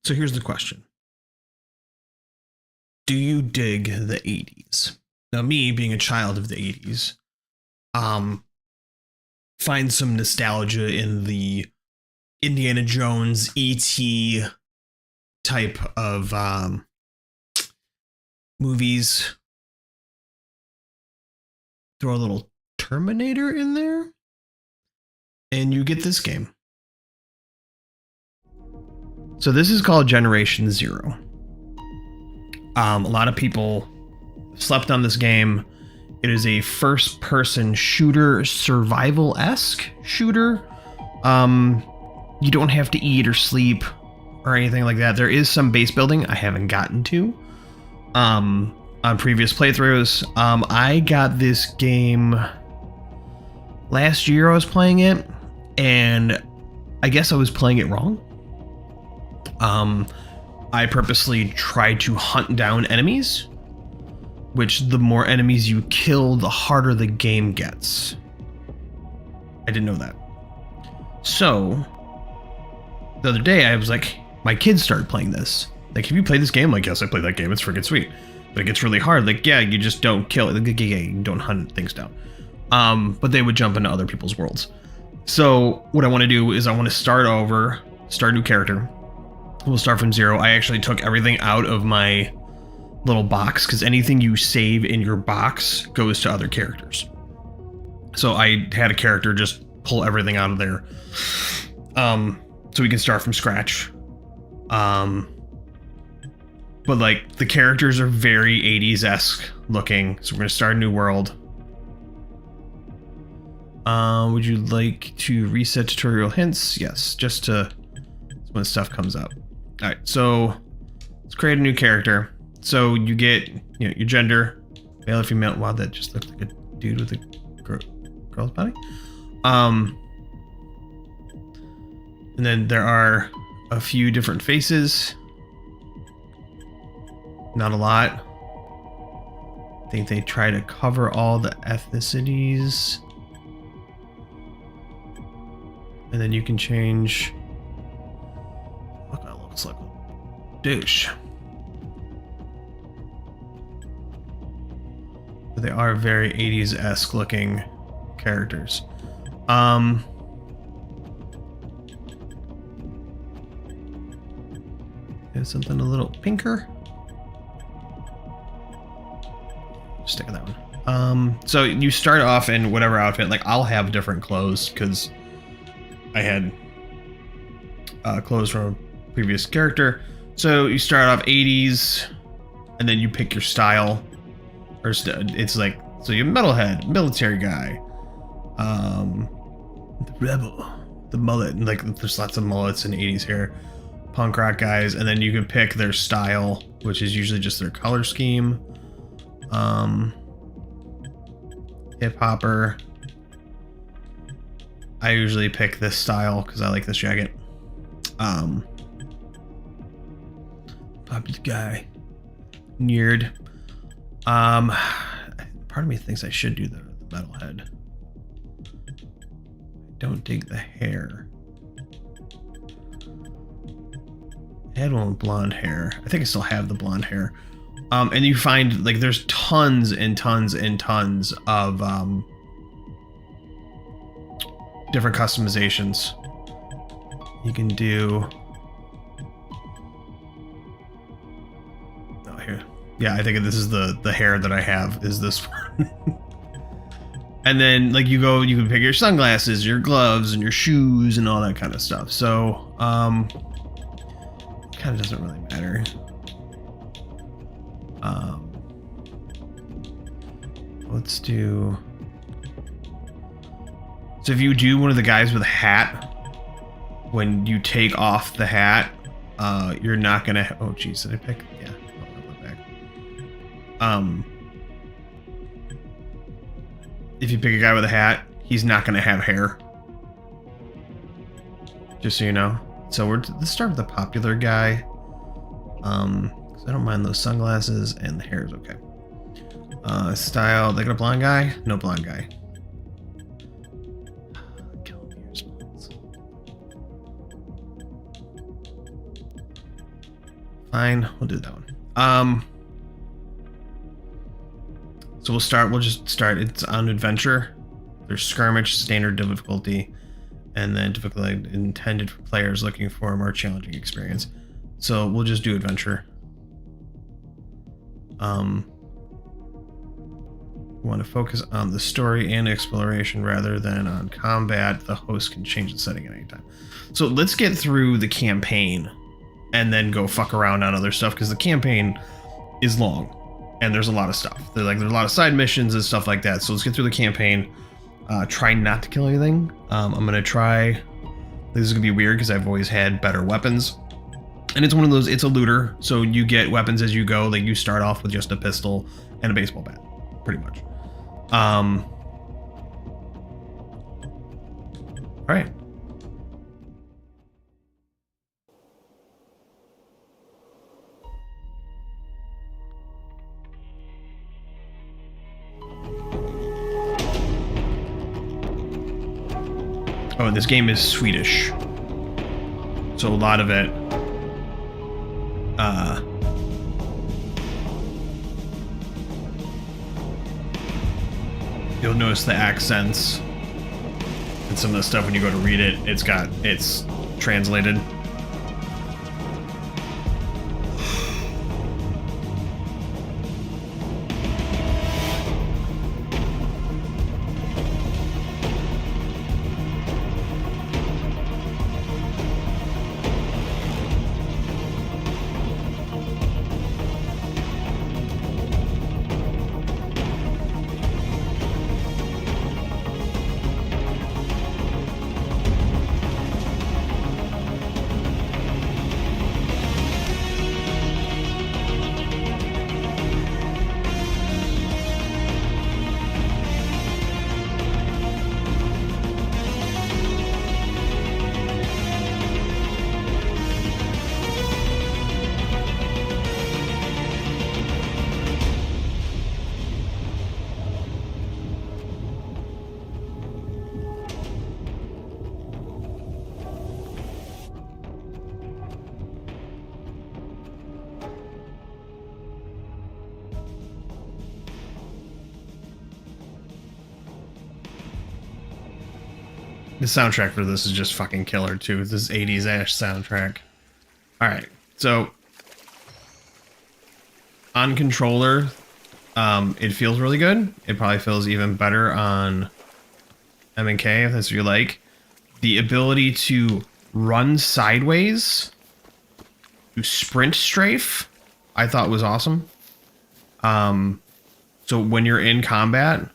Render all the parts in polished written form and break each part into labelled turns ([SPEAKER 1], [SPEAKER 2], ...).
[SPEAKER 1] So here's the question. Do you dig the 80s? Now, me being a child of the 80s, um, find some nostalgia in the Indiana Jones, E.T. type of movies. Throw a little Terminator in there, and you get this game. So this is called Generation Zero. A lot of people slept on this game. It is a first-person shooter, survival-esque shooter. You don't have to eat or sleep or anything like that. There is some base building I haven't gotten to on previous playthroughs. I got this game last year. I was playing it, and I guess I was playing it wrong. I purposely tried to hunt down enemies, which the more enemies you kill, the harder the game gets. I didn't know that. So the other day I was like, my kids started playing this. Like, have you played this game? Like, yes, I played that game. It's freaking sweet. But it gets really hard. Like, yeah, you just don't kill it. Yeah, you don't hunt things down. But they would jump into other people's worlds. So what I want to do is I want to start over, start a new character. We'll start from zero. I actually took everything out of my little box because anything you save in your box goes to other characters. So I had a character just pull everything out of there. So we can start from scratch. But like the characters are very 80s-esque looking. So we're gonna start a new world. Would you like to reset tutorial hints? Yes, just to when stuff comes up. All right, so let's create a new character. So you get, you know, your gender, male or female. Wow, that just looked like a dude with a girl's body. And then there are a few different faces. Not a lot. I think they try to cover all the ethnicities. And then you can change. Look, that looks like a douche. But they are very 80s-esque looking characters. There's something a little pinker. Stick with that one. So you start off in whatever outfit. Like, I'll have different clothes because I had clothes from a previous character. So you start off 80s, and then you pick your style. Or it's like, so you're metalhead, military guy, the rebel, the mullet, and like there's lots of mullets in 80s here, punk rock guys, and then you can pick their style, which is usually just their color scheme. Hip hopper. I usually pick this style because I like this jacket. Popular guy. Nerd. Part of me thinks I should do the metalhead. Don't dig the hair. I had one with blonde hair. I think I still have the blonde hair. And you find like there's tons and tons and tons of different customizations you can do. Oh, here. Yeah, I think this is the hair that I have is this one. And then like you can pick your sunglasses, your gloves, and your shoes and all that kind of stuff. So kind of doesn't really matter. Let's do. So if you do one of the guys with a hat, when you take off the hat, you're not gonna. Oh, geez, did I pick? Yeah, I'll go back. If you pick a guy with a hat, he's not gonna have hair. Just so you know. So let's start with the popular guy. 'Cause I don't mind those sunglasses and the hair is okay. Style, they got a blonde guy? No blonde guy. Kill me your spots. Fine, we'll do that one. So we'll just start. It's on adventure. There's skirmish, standard difficulty, and then difficulty intended for players looking for a more challenging experience. So we'll just do adventure. We want to focus on the story and exploration rather than on combat. The host can change the setting at any time. So let's get through the campaign and then go fuck around on other stuff, because the campaign is long and there's a lot of stuff. There's a lot of side missions and stuff like that. So let's get through the campaign. Try not to kill anything. I'm gonna try. This is gonna be weird because I've always had better weapons, and it's one of those. It's a looter, so you get weapons as you go. Like you start off with just a pistol and a baseball bat, pretty much. All right. Oh, and this game is Swedish, so a lot of it, you'll notice the accents and some of the stuff when you go to read it. It's translated. The soundtrack for this is just fucking killer too. This 80s ash soundtrack. All right, so on controller, it feels really good. It probably feels even better on M&K if that's what you like. The ability to run sideways, to sprint strafe, I thought was awesome. So when you're in combat,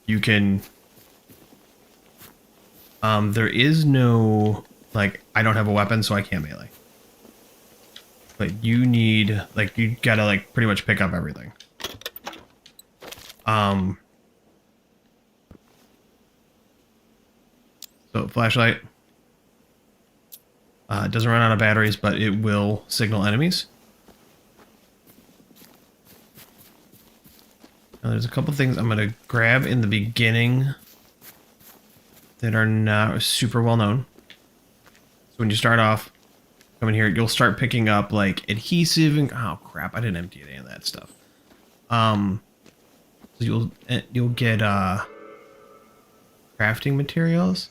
[SPEAKER 1] you can. There is no, like, I don't have a weapon, so I can't melee. But you need, like, you gotta, like, pretty much pick up everything. So, flashlight. It doesn't run out of batteries, but it will signal enemies. Now, there's a couple things I'm gonna grab in the beginning that are not super well known. So when you start off, come in here, you'll start picking up like adhesive and oh crap, I didn't empty any of that stuff. So you'll get crafting materials.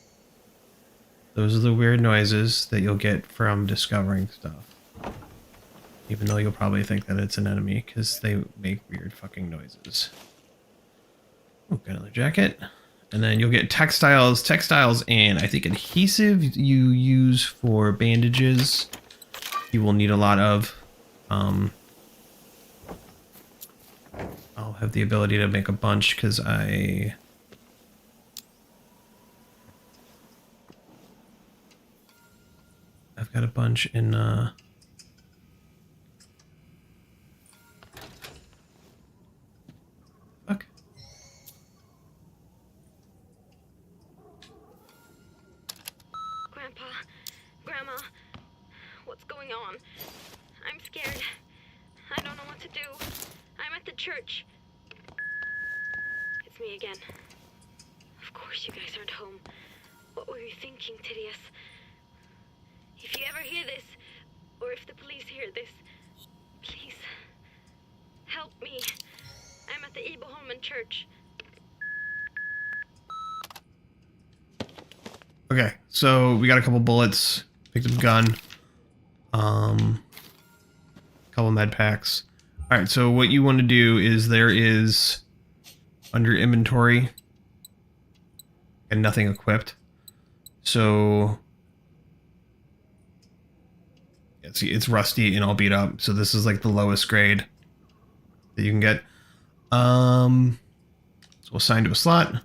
[SPEAKER 1] Those are the weird noises that you'll get from discovering stuff. Even though you'll probably think that it's an enemy because they make weird fucking noises. Oh, got another jacket. And then you'll get textiles, and I think adhesive you use for bandages. You will need a lot of. I'll have the ability to make a bunch because I've got a bunch in. Fuck.
[SPEAKER 2] Grandma, what's going on? I'm scared. I don't know what to do. I'm at the church. It's me again. Of course you guys aren't home. What were you thinking, Tidius? If you ever hear this, or if the police hear this,
[SPEAKER 1] Okay, so we got a couple bullets. Picked up a gun. Couple med packs. All right, so what you want to do is there is under inventory and nothing equipped. So yeah, see, it's rusty and all beat up. So this is like the lowest grade that you can get. So we'll assign to a slot,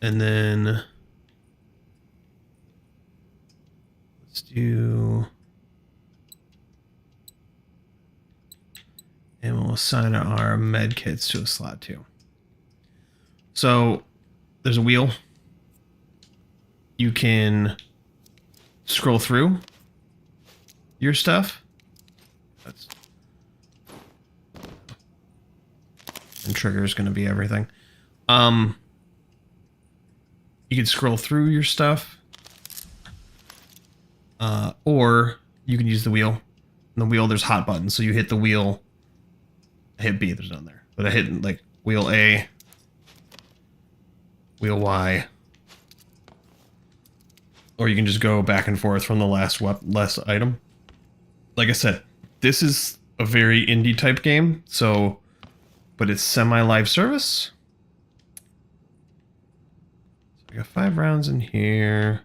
[SPEAKER 1] and then let's do. And we'll assign our med kits to a slot too. So there's a wheel. You can scroll through your stuff. And trigger is going to be everything. You can scroll through your stuff. Or you can use the wheel. In the wheel, there's hot buttons. So you hit the wheel. I hit B, there's none there. But I hit like wheel A, wheel Y. Or you can just go back and forth from the last item. Like I said, this is a very indie type game, so but it's semi-live service. So I got 5 rounds in here.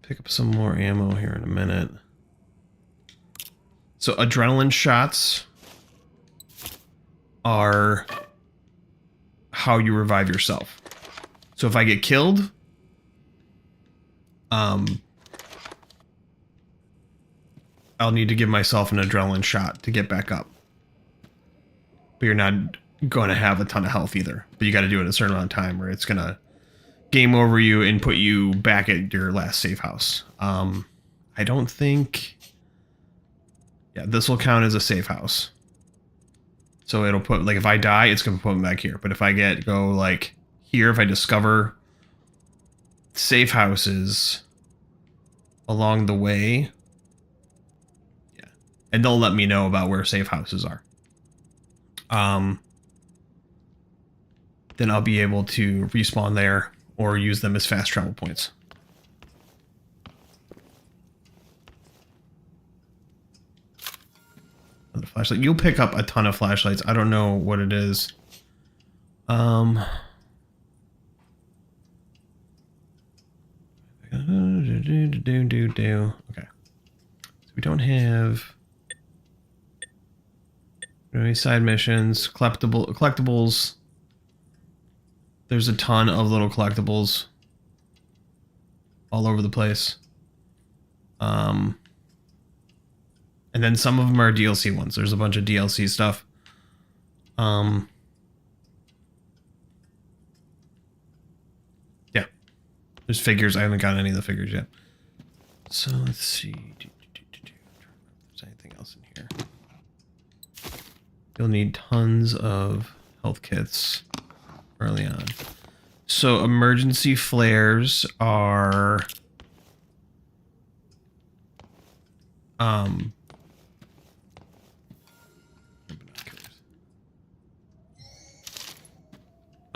[SPEAKER 1] Pick up some more ammo here in a minute. So adrenaline shots are how you revive yourself. So if I get killed, I'll need to give myself an adrenaline shot to get back up. But you're not going to have a ton of health either. But you got to do it in a certain amount of time or it's going to game over you and put you back at your last safe house. I don't think... Yeah, this will count as a safe house. So it'll put, like, if I die, it's going to put me back here. But if I go, like, here, if I discover safe houses along the way, yeah, and they'll let me know about where safe houses are. Then I'll be able to respawn there or use them as fast travel points. Another flashlight. You'll pick up a ton of flashlights. I don't know what it is. Okay. So we don't have any side missions, collectibles. There's a ton of little collectibles all over the place. And then some of them are DLC ones. There's a bunch of DLC stuff. Yeah. There's figures. I haven't got any of the figures yet. So let's see. There's anything else in here? You'll need tons of health kits early on. So emergency flares are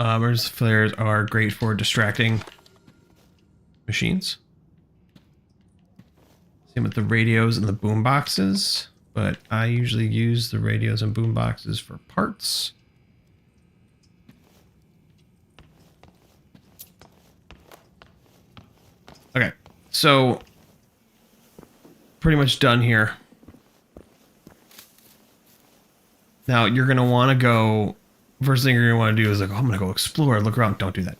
[SPEAKER 1] emergency flares are great for distracting machines. Same with the radios and the boom boxes, but I usually use the radios and boom boxes for parts. Okay, so pretty much done here. Now you're gonna want to go. First thing you're gonna want to do is like, oh, I'm gonna go explore, look around. Don't do that.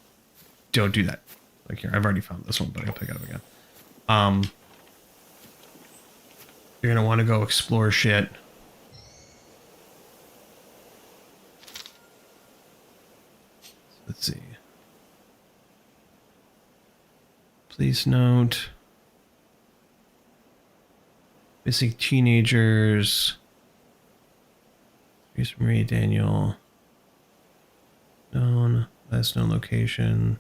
[SPEAKER 1] Don't do that. Like here, I've already found this one, but I can pick it up again. You're gonna want to go explore shit. Let's see. Please note. Missing teenagers. Here's Marie Daniel. Known. Last known location.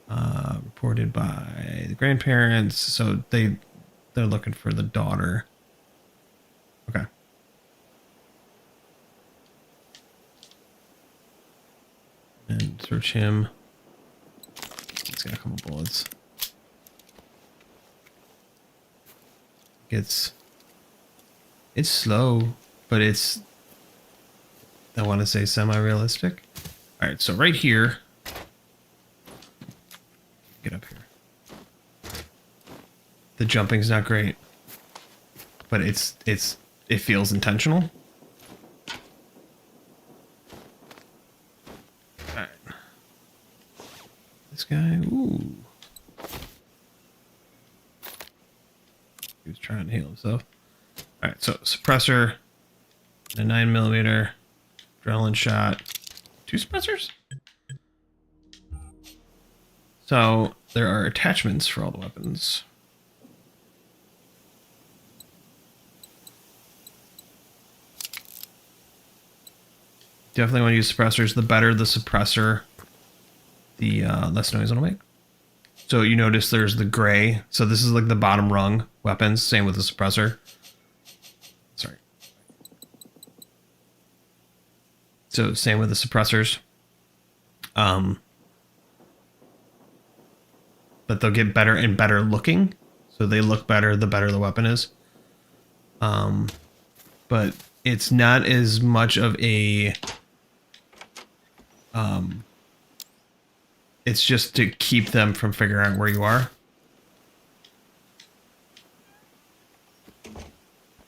[SPEAKER 1] Reported by the grandparents. So they're looking for the daughter. Okay. And search him. got a couple bullets. It's slow, but it's, I want to say, semi-realistic. All right, so right here, get up here. The jumping's not great, but it feels intentional. All right, this guy, ooh, he was trying to heal himself. All right, so suppressor, a 9mm, adrenaline shot, 2 suppressors. So there are attachments for all the weapons. Definitely want to use suppressors. The better the suppressor, the less noise it'll make. So you notice there's the gray. So this is like the bottom rung weapons. Same with the suppressor. Sorry. So same with the suppressors. But they'll get better and better looking. So they look better the better the weapon is. But it's not as much of a... it's just to keep them from figuring out where you are.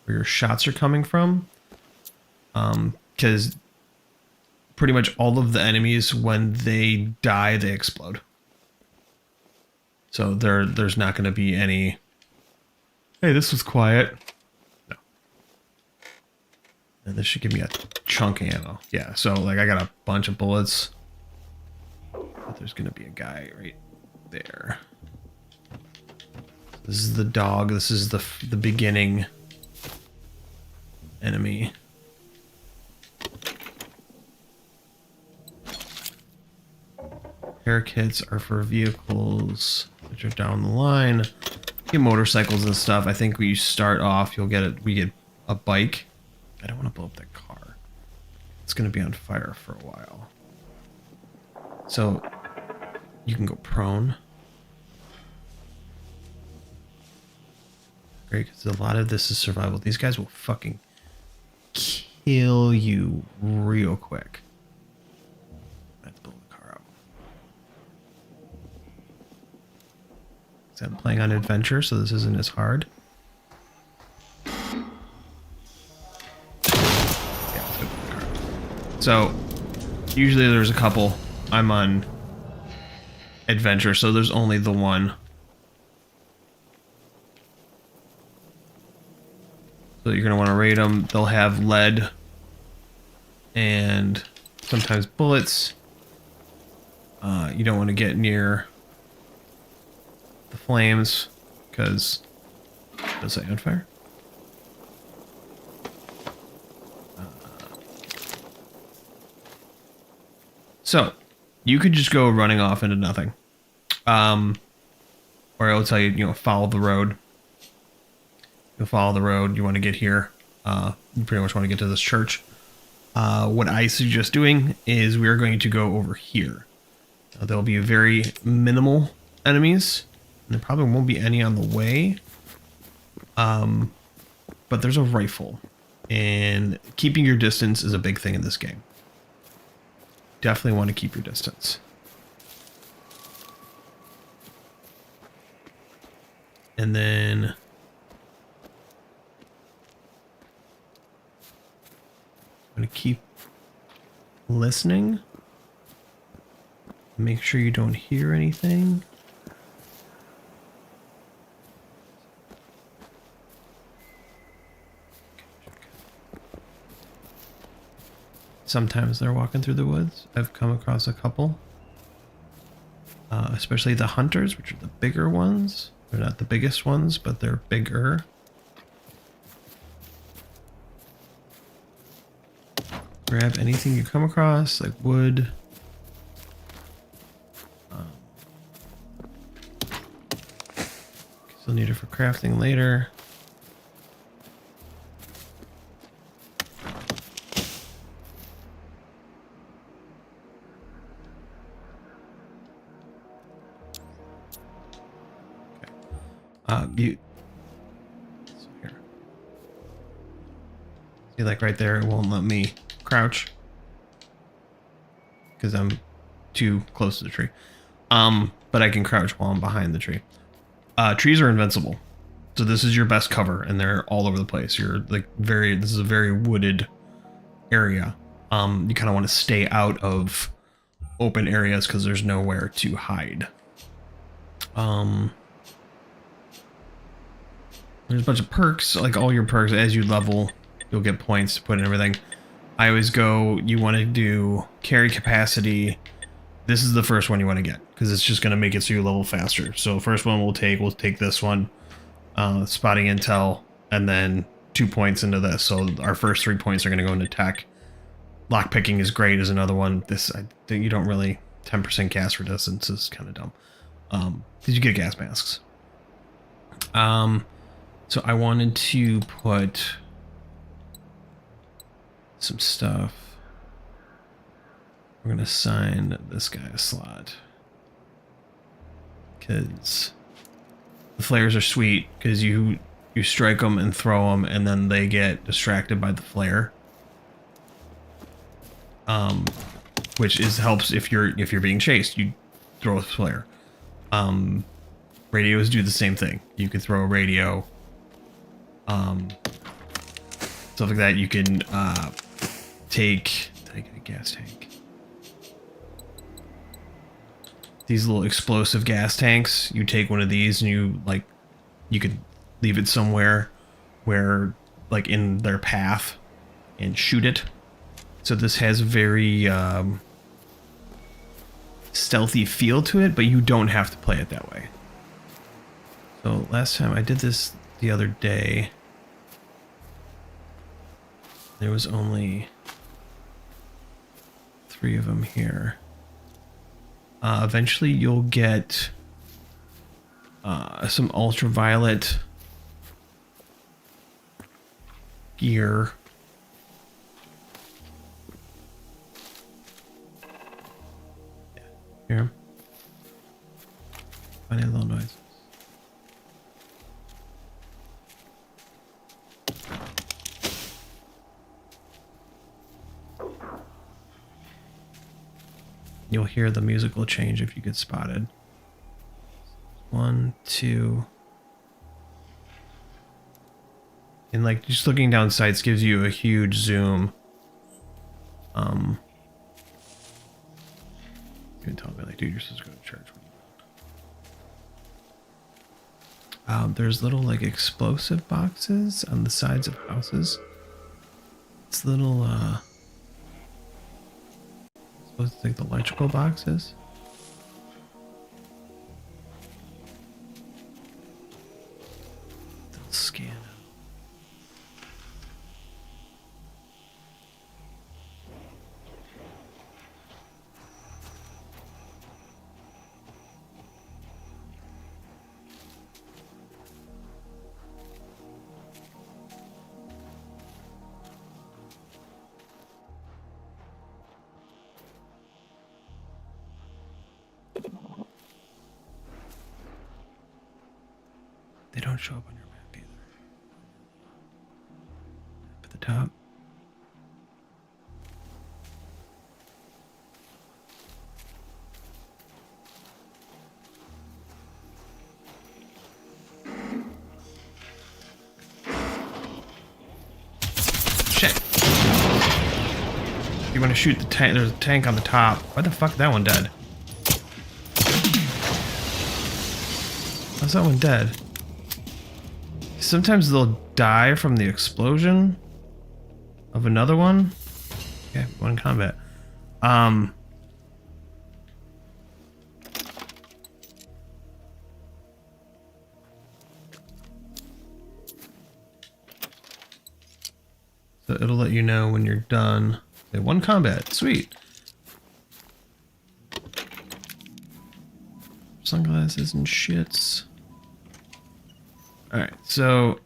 [SPEAKER 1] Where your shots are coming from. Because pretty much all of the enemies, when they die, they explode. So there's not going to be any, hey, this was quiet. No. And this should give me a chunk of ammo. Yeah, so like I got a bunch of bullets. But there's going to be a guy right there. This is the dog. This is the beginning enemy. Repair kits are for vehicles which are down the line. Get motorcycles and stuff. I think we start off, we get a bike. I don't want to blow up that car. It's going to be on fire for a while. So you can go prone. Great, because a lot of this is survival. These guys will fucking kill you real quick. I'm playing on adventure, so this isn't as hard. Yeah, so usually there's a couple. I'm on adventure, so there's only the one. So you're gonna want to rate them. They'll have lead and sometimes bullets. You don't want to get near the flames, because does it on fire? So you could just go running off into nothing, or I'll tell you, follow the road. You'll follow the road. You want to get here. You pretty much want to get to this church. What I suggest doing is we are going to go over here. There'll be very minimal enemies. There probably won't be any on the way. But there's a rifle. And keeping your distance is a big thing in this game. Definitely want to keep your distance. And then... I'm going to keep listening. Make sure you don't hear anything. Sometimes they're walking through the woods. I've come across a couple. Especially the hunters, which are the bigger ones. They're not the biggest ones, but they're bigger. Grab anything you come across, like wood. Still need it for crafting later. you so here. See, like right there, it won't let me crouch because I'm too close to the tree. But I can crouch while I'm behind the tree. Trees are invincible, so this is your best cover, and they're all over the place. You're like this is a very wooded area. You kind of want to stay out of open areas because there's nowhere to hide. There's a bunch of perks, like all your perks. As you level, you'll get points to put in everything. I always go, you want to do carry capacity. This is the first one you want to get because it's just going to make it so you level faster. So first one we'll take this one, spotting intel, and then 2 points into this. So our first 3 points are going to go into tech. Lockpicking is great is another one. This I think you don't really 10% gas resistance is kind of dumb because you get gas masks. So I wanted to put some stuff. We're gonna assign this guy a slot because the flares are sweet because you strike them and throw them and then they get distracted by the flare. Which helps if you're being chased. You throw a flare. Radios do the same thing. You can throw a radio. Stuff like that. You can take. Did I get a gas tank? These little explosive gas tanks. You take one of these and you could leave it somewhere where, like in their path, and shoot it. So this has a very stealthy feel to it, but you don't have to play it that way. So last time I did this the other day, there was only 3 of them here. Eventually you'll get some ultraviolet gear. Here. Funny little noises. You'll hear the musical change if you get spotted. 1, 2. And like just looking down sights gives you a huge zoom. You can tell me like, dude, you're supposed to go to church. There's little like explosive boxes on the sides of houses. It's little supposed to take the electrical boxes. They'll scan it. They don't show up on your map either. Up at the top. Shit. You want to shoot the tank? There's a tank on the top. Why the fuck is that one dead? How's that one dead? Sometimes they'll die from the explosion of another one. Okay, one combat. So it'll let you know when you're done. Okay, one combat, sweet. Sunglasses and shits. Alright, so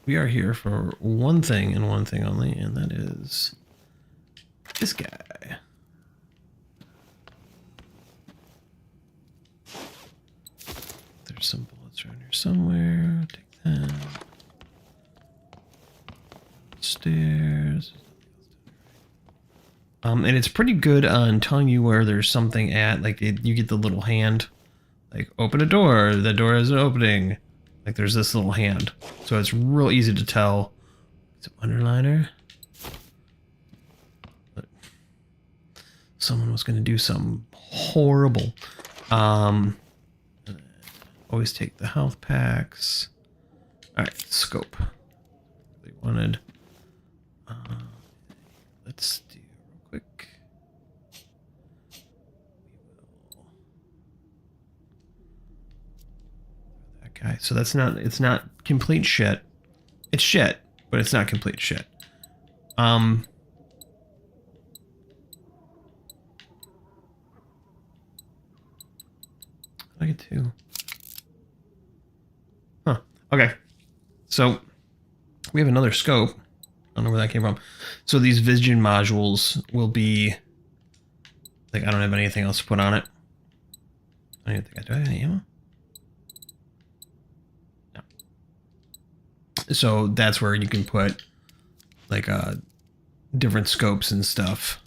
[SPEAKER 1] we are here for one thing and one thing only, and that is this guy. There's some bullets It's around here somewhere. Take that. Stairs. And it's pretty good on telling you where there's something at. Like you get the little hand, like open a door. The door is an opening. Like there's this little hand, so it's real easy to tell. Some underliner. But someone was going to do something horrible. Always take the health packs. All right, scope. We wanted. Let's do real quick. That guy. So that's not. It's not complete shit. It's shit, but it's not complete shit. I get two. Huh. Okay. So we have another scope. I don't know where that came from. So these vision modules will be like, I don't have anything else to put on it. I don't even think I do. I have any ammo? No. So that's where you can put like different scopes and stuff.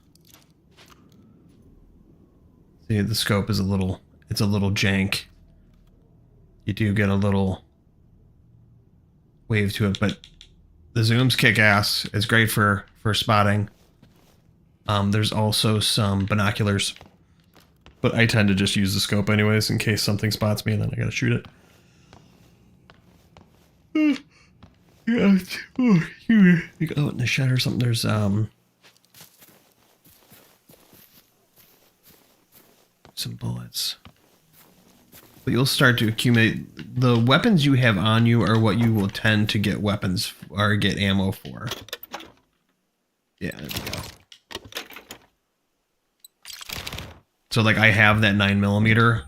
[SPEAKER 1] See, the scope is a little, it's a little jank. You do get a little wave to it, but the zoom's kick ass. It's great for spotting. There's also some binoculars, but I tend to just use the scope anyways in case something spots me and then I gotta shoot it. Yeah, you go out in the shed or something. There's some bullets. But you'll start to accumulate. The weapons you have on you are what you will tend to get weapons or get ammo for. Yeah, there we go. So like I have that 9mm.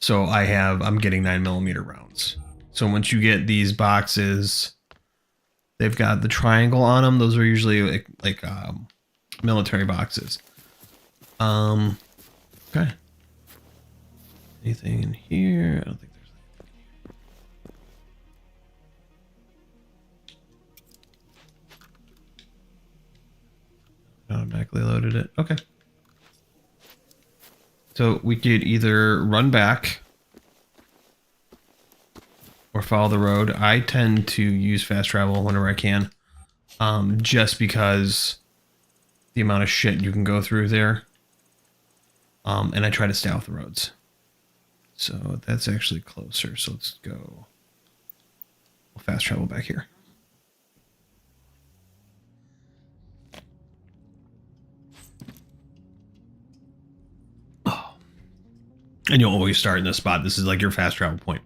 [SPEAKER 1] So I'm getting 9mm rounds. So once you get these boxes, they've got the triangle on them. Those are usually like military boxes. Okay. Anything in here? I don't think there's anything. Automatically loaded it. Okay. So we could either run back or follow the road. I tend to use fast travel whenever I can, just because the amount of shit you can go through there. And I try to stay off the roads. So that's actually closer. So let's go. We'll fast travel back here. Oh. And you'll always start in this spot. This is like your fast travel point.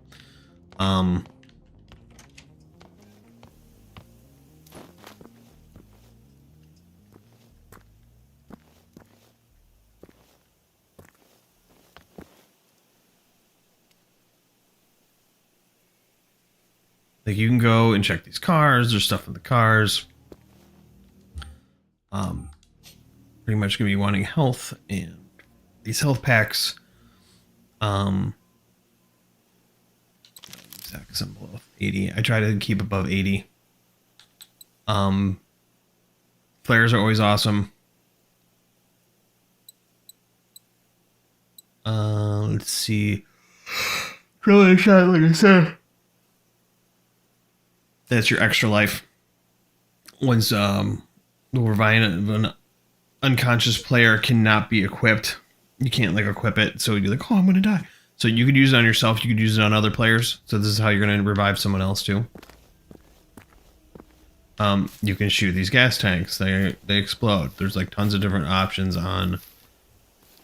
[SPEAKER 1] Like you can go and check these cars. There's stuff in the cars. Pretty much gonna be wanting health and these health packs. Because I'm below 80. I try to keep above 80. Flares are always awesome. Let's see. Really shot, like I said. That's your extra life. Once the Revive of an unconscious player cannot be equipped. You can't like equip it, so you're like, oh, I'm gonna die. So you could use it on yourself, you could use it on other players. So this is how you're gonna revive someone else too. You can shoot these gas tanks, they explode. There's like tons of different options on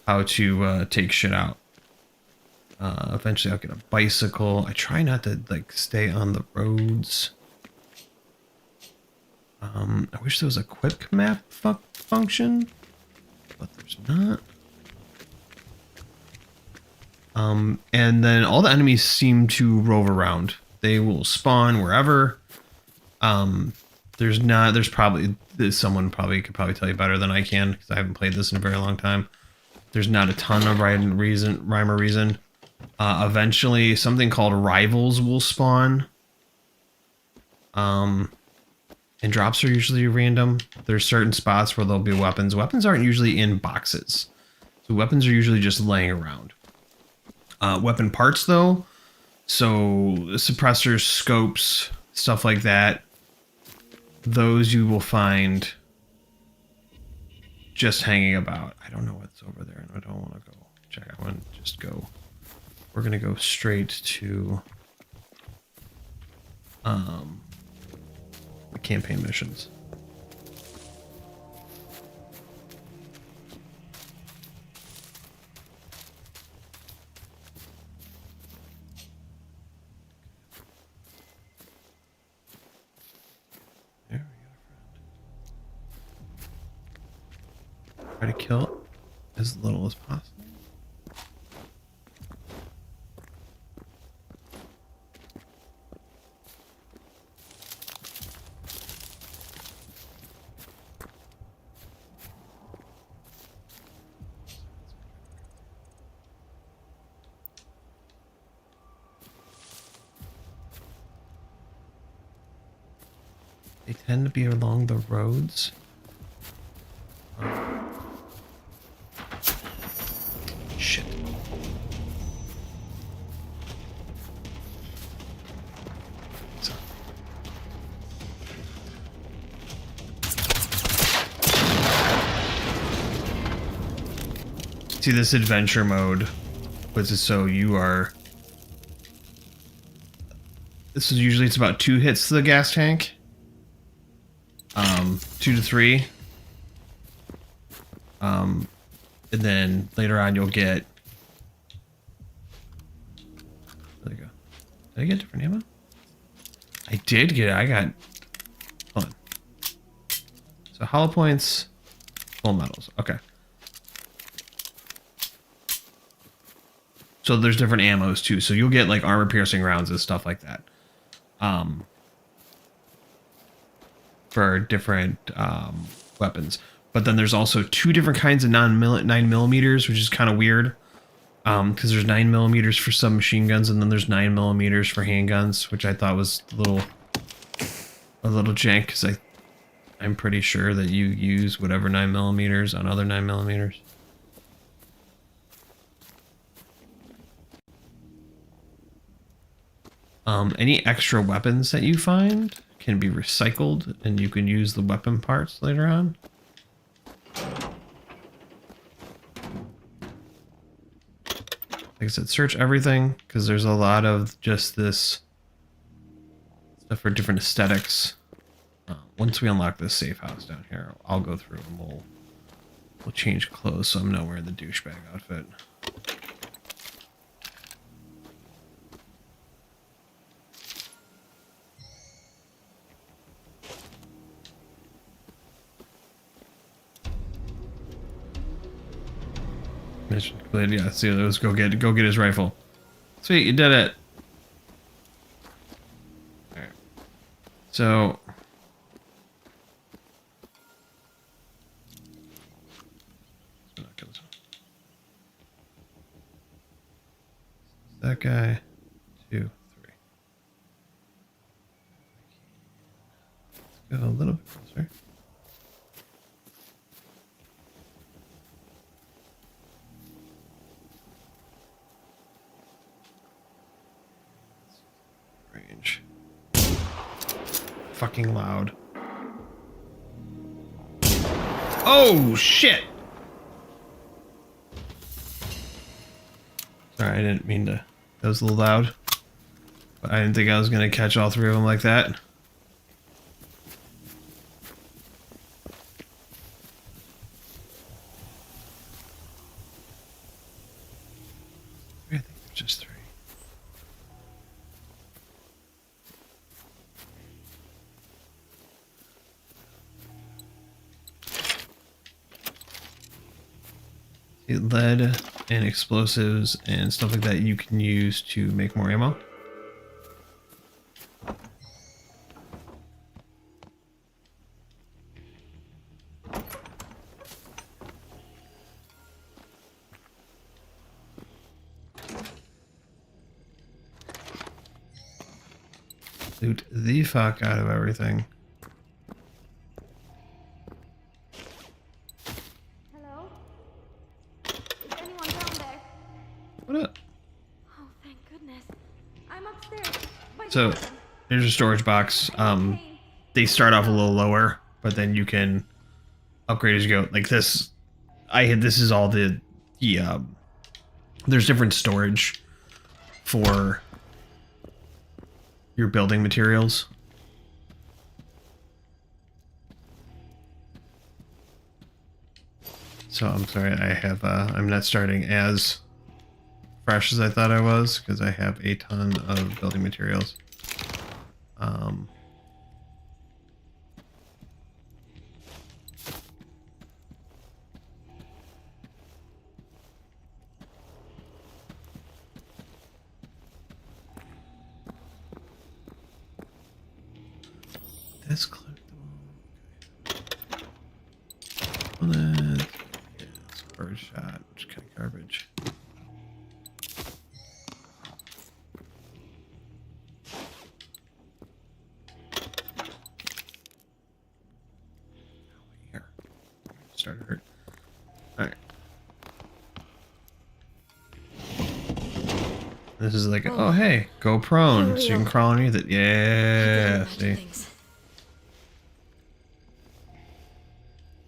[SPEAKER 1] how to take shit out. Eventually I'll get a bicycle. I try not to like stay on the roads. I wish there was a quick map function, but there's not. And then all the enemies seem to rove around. They will spawn wherever. There's probably, someone could probably tell you better than I can, because I haven't played this in a very long time. There's not a ton of rhyme or reason. Eventually, something called rivals will spawn. And drops are usually random. There's certain spots where there'll be weapons. Weapons aren't usually in boxes. So weapons are usually just laying around. Weapon parts, though. So suppressors, scopes, stuff like that. Those you will find just hanging about. I don't know what's over there, and I don't want to go check. I want to just go. We're going to go straight to the campaign missions. There we go. Try to kill it as little as possible. They tend to be along the roads. Shit. So. See, this adventure mode was so you are. This is usually it's about 2 hits to the gas tank. 2 to 3. And then later on you'll get. There you go. Did I get different ammo? I did get it. I got. Hold on. So hollow points, full metals. Okay. So there's different ammos too. So you'll get like armor piercing rounds and stuff like that. For different weapons. But then there's also 2 different kinds of 9mm, which is kind of weird. Because there's 9mm for some machine guns, and then there's 9mm for handguns, which I thought was a little jank, because I'm pretty sure that you use whatever 9mm on other 9mm. Any extra weapons that you find can be recycled, and you can use the weapon parts later on. Like I said, search everything, because there's a lot of just this stuff for different aesthetics. Once we unlock this safe house down here, I'll go through and we'll change clothes so I'm not wearing the douchebag outfit. Mission completed. Yeah, see, let's go get his rifle. Sweet, you did it. All right. So that guy, 2, 3. Let's go a little bit closer. Range. Fucking loud. Oh shit! Sorry, I didn't mean to. That was a little loud. But I didn't think I was gonna catch all 3 of them like that. I think there's just 3. Lead and explosives and stuff like that you can use to make more ammo. Loot the fuck out of everything.
[SPEAKER 2] Hello? Is anyone down there?
[SPEAKER 1] What up?
[SPEAKER 2] Oh, thank goodness. I'm upstairs. By the
[SPEAKER 1] So,
[SPEAKER 2] garden.
[SPEAKER 1] there's a storage box. They start off a little lower, but then you can upgrade as you go. Like this, this is all the there's different storage for your building materials. So I'm sorry, I'm not starting as fresh as I thought I was because I have a ton of building materials. This clip. Well, it's a bird shot, which kind of garbage. Here, started to hurt. All right. This is like, oh hey, go prone, so you can crawl underneath it. Yeah, see.
[SPEAKER 2] Things.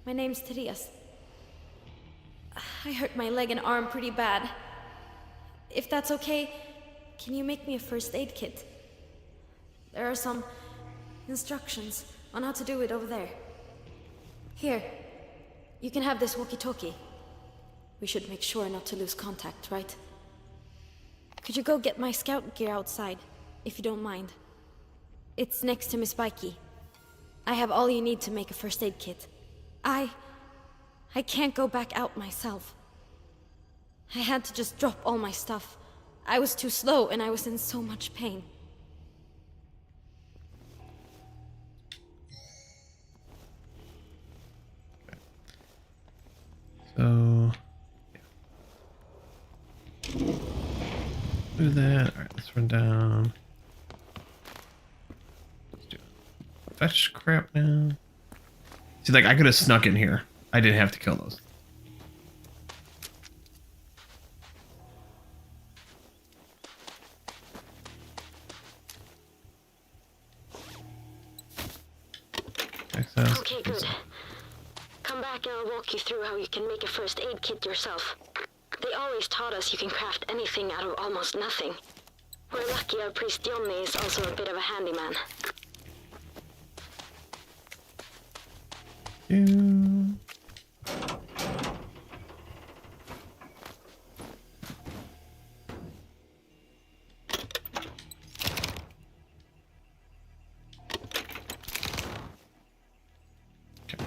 [SPEAKER 2] My name's Therese. I hurt my leg and arm pretty bad. If that's okay, can you make me a first aid kit? There are some instructions on how to do it over there. Here, you can have this walkie-talkie. We should make sure not to lose contact, right? Could you go get my scout gear outside, if you don't mind? It's next to Miss Bikey. I have all you need to make a first aid kit. I can't go back out myself. I had to just drop all my stuff. I was too slow and I was in so much pain.
[SPEAKER 1] So, yeah. Do that. Alright, let's run down. Let's do it. Fetch crap now. See, like, I could have snuck in here. I didn't have to kill those. Access.
[SPEAKER 2] Okay, good. Come back and I'll walk you through how you can make a first aid kit yourself. They always taught us you can craft anything out of almost nothing. We're lucky our priest Johnny is also a bit of a handyman.
[SPEAKER 1] You. Okay.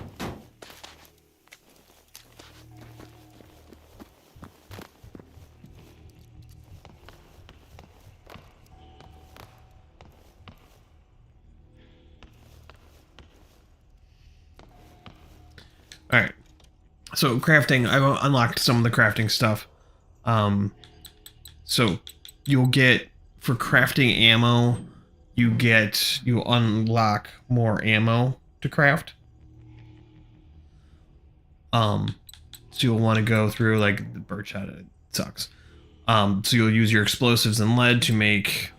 [SPEAKER 1] All right. So crafting, I've unlocked some of the crafting stuff. So you'll get for crafting ammo, you unlock more ammo to craft. So you'll want to go through like the birdshot. It sucks. So you'll use your explosives and lead to make,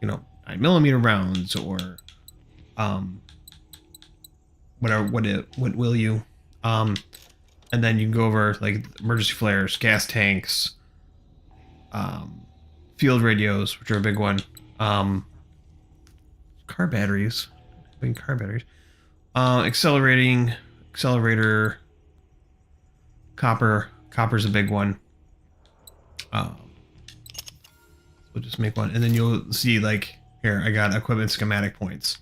[SPEAKER 1] 9mm rounds or, whatever. What will you? And then you can go over like emergency flares, gas tanks, field radios, which are a big one, car batteries, accelerator, copper's a big one. We'll just make one, and then you'll see like here I got equipment schematic points.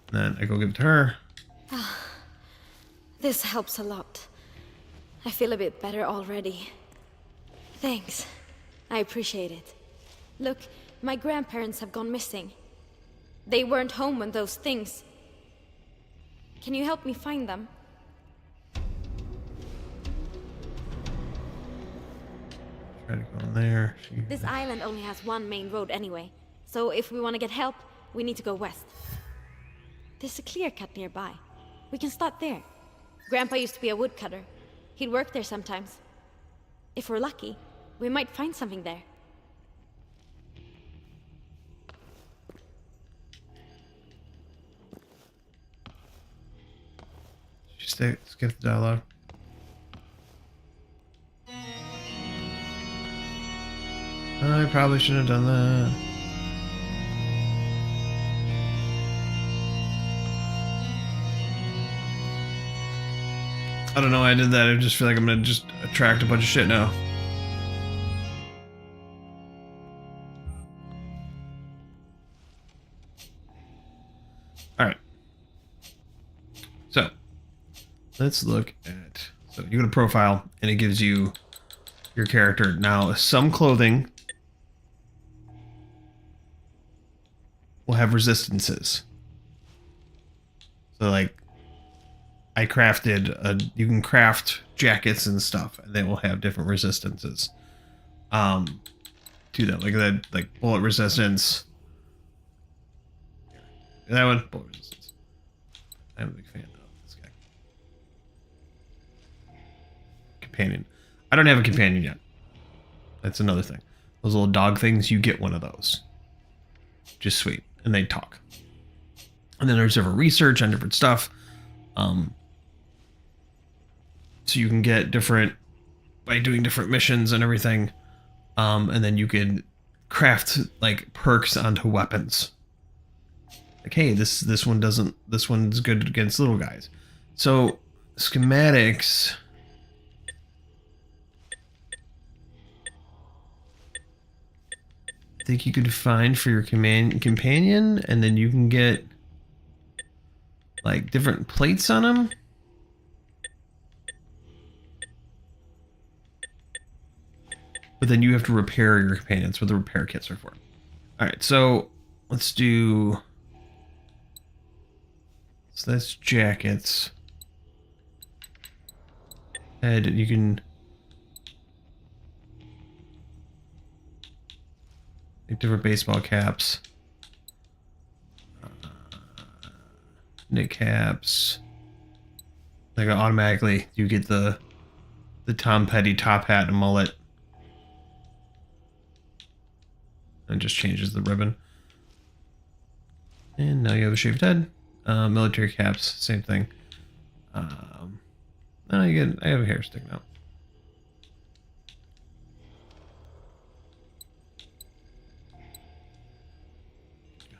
[SPEAKER 1] And then I go give it to her.
[SPEAKER 2] This helps a lot. I feel a bit better already. Thanks. I appreciate it. Look, my grandparents have gone missing. They weren't home when those things... Can you help me find them?
[SPEAKER 1] Try to go in there.
[SPEAKER 2] This island only has one main road anyway, So if we want to get help, we need to go west. There's a clear cut nearby. We can start there. Grandpa used to be a woodcutter. He'd work there sometimes. If we're lucky, we might find something there.
[SPEAKER 1] Skip the dialogue. I probably shouldn't have done that. I don't know why I did that. I just feel like I'm gonna just attract a bunch of shit now. Alright. So, let's look at... So, you go to profile, and it gives you your character. Now, some clothing will have resistances. So, like, I crafted you can craft jackets and stuff, and they will have different resistances to them. Like that, like bullet resistance. That one, bullet resistance. I'm a big fan of this guy. Companion. I don't have a companion yet. That's another thing. Those little dog things, you get one of those. Just sweet. And they talk. And then there's different research on different stuff. So you can get different by doing different missions and everything. And then you can craft like perks onto weapons. Like, hey, this one's good against little guys. So schematics. I think you could find for your companion, and then you can get like different plates on them. But then you have to repair your companion. That's what the repair kits are for. Alright, so let's do... So that's jackets. And you can... make different baseball caps. Knit caps. Like automatically you get the Tom Petty top hat and mullet. And just changes the ribbon. And now you have a shaved head. Military caps, same thing. Now I have a hair sticking out.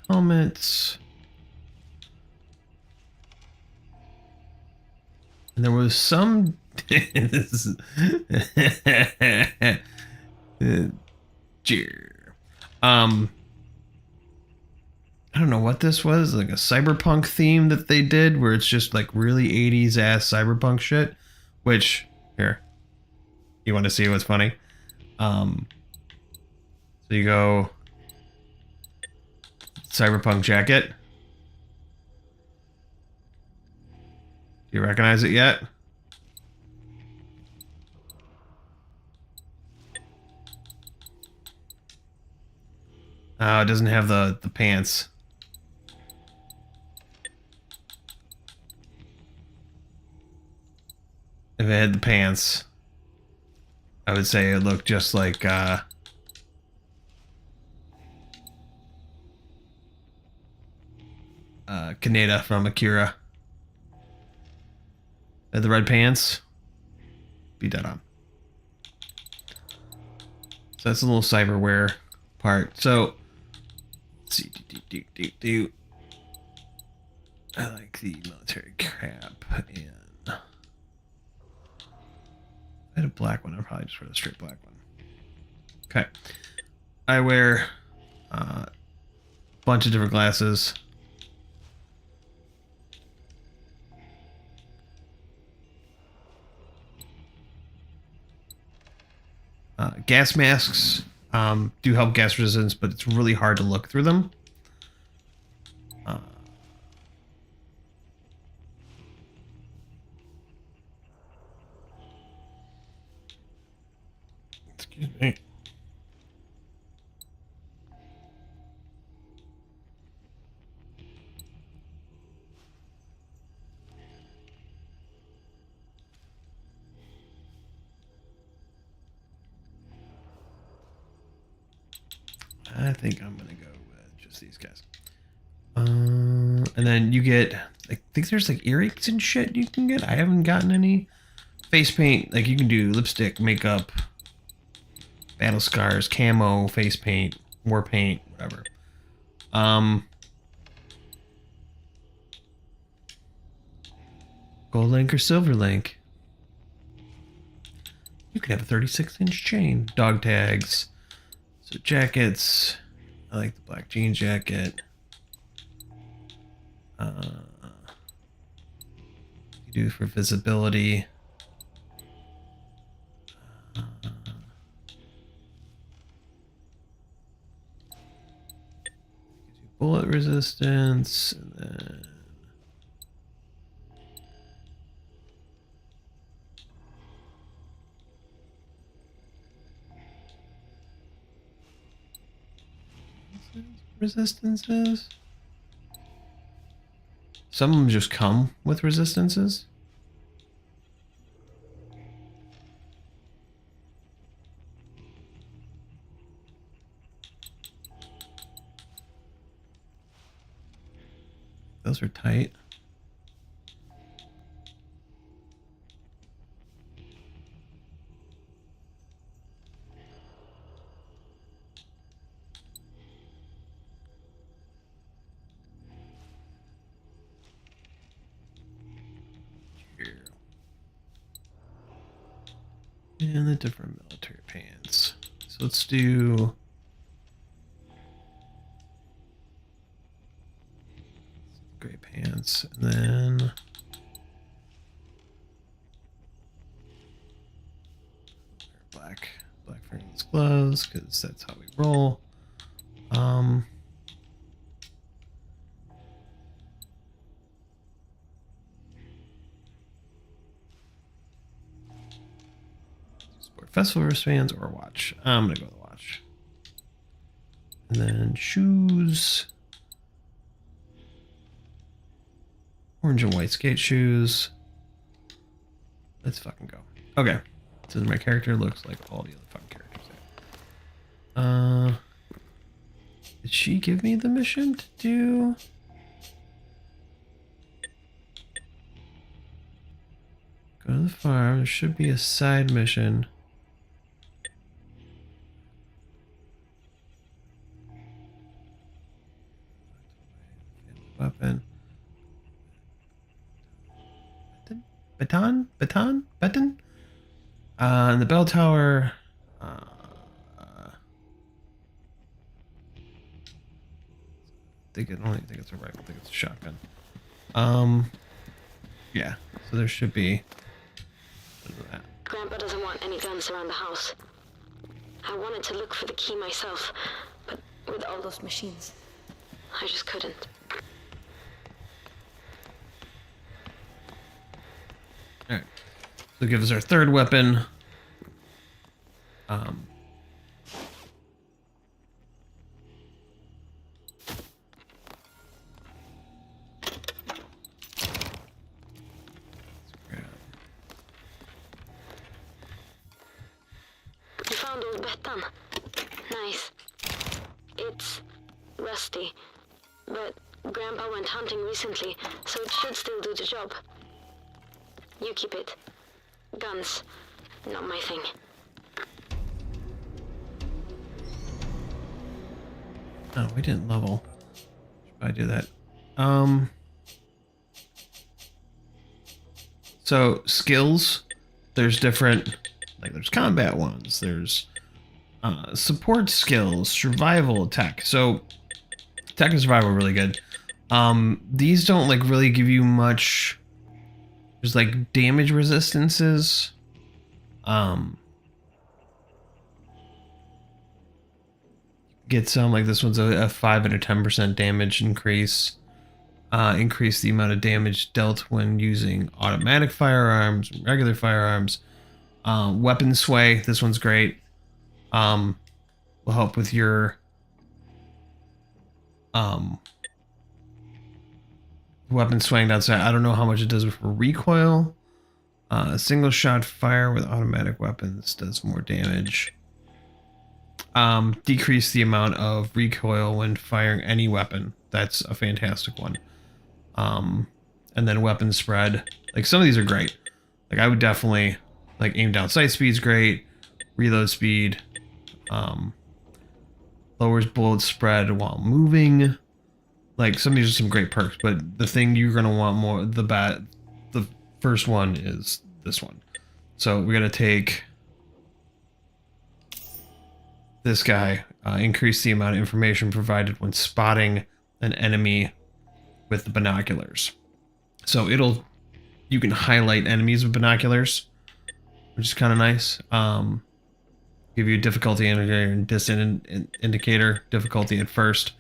[SPEAKER 1] Helmets. And there was some... this is... I don't know what this was, like a cyberpunk theme that they did where it's just like really 80s ass cyberpunk shit, which here, you want to see what's funny? So you go cyberpunk jacket. Do you recognize it yet? It doesn't have the pants. If it had the pants, I would say it looked just like Kaneda from Akira. Had the red pants. Be dead on. So that's a little cyberware part. So let's see. I like the military crap, and I had a black one. I'll probably just wear the straight black one. Okay. I wear a bunch of different glasses. Gas masks do help gas resistance, but it's really hard to look through them. Excuse me. I think I'm gonna go with just these guys. And then you get, I think there's like earrings and shit you can get. I haven't gotten any. Face paint, like you can do lipstick, makeup, battle scars, camo, face paint, war paint, whatever. Gold link or silver link. You can have a 36-inch chain. Dog tags. So jackets. I like the black jean jacket. You do for visibility. Bullet resistance, and then resistances. Some of them just come with resistances. Those are tight. Here. And the different military pants. So let's do gray pants, and then black frameless gloves, because that's how we roll. Sport festival wristbands or watch. I'm gonna go with the watch. And then shoes. Orange and white skate shoes. Let's fucking go. Okay. So my character looks like all the other fucking characters. Did she give me the mission to do? Go to the farm. There should be a side mission. Weapon. Baton? And the bell tower. I don't think it's a rifle. I think it's a shotgun. Yeah. So there should be. That.
[SPEAKER 3] Grandpa doesn't want any guns around the house. I wanted to look for the key myself, but with all those machines, I just couldn't.
[SPEAKER 1] All right. So give us our third weapon.
[SPEAKER 3] You found old Bettan. Nice. It's rusty, but Grandpa went hunting recently, so it should still do the job. You keep it. Guns, not my thing.
[SPEAKER 1] Oh, we didn't level. Should I do that? So skills, there's different, like there's combat ones, there's support skills, survival, tech. So tech and survival are really good. These don't like really give you much. There's like damage resistances. Get some, like this one's a 5 and a 10% damage increase. Increase the amount of damage dealt when using automatic firearms, regular firearms. Weapon sway, this one's great. Will help with your weapon swaying outside. I don't know how much it does for recoil. Single shot fire with automatic weapons does more damage. Decrease the amount of recoil when firing any weapon. That's a fantastic one. And then weapon spread. Like some of these are great. Like I would definitely like aim down sight speed's great. Reload speed. Lowers bullet spread while moving. Like some of these are some great perks, but the thing you're gonna want more the first one is this one. So we're gonna take this guy, increase the amount of information provided when spotting an enemy with the binoculars. So you can highlight enemies with binoculars, which is kind of nice. Give you a difficulty indicator and distance indicator, difficulty at first.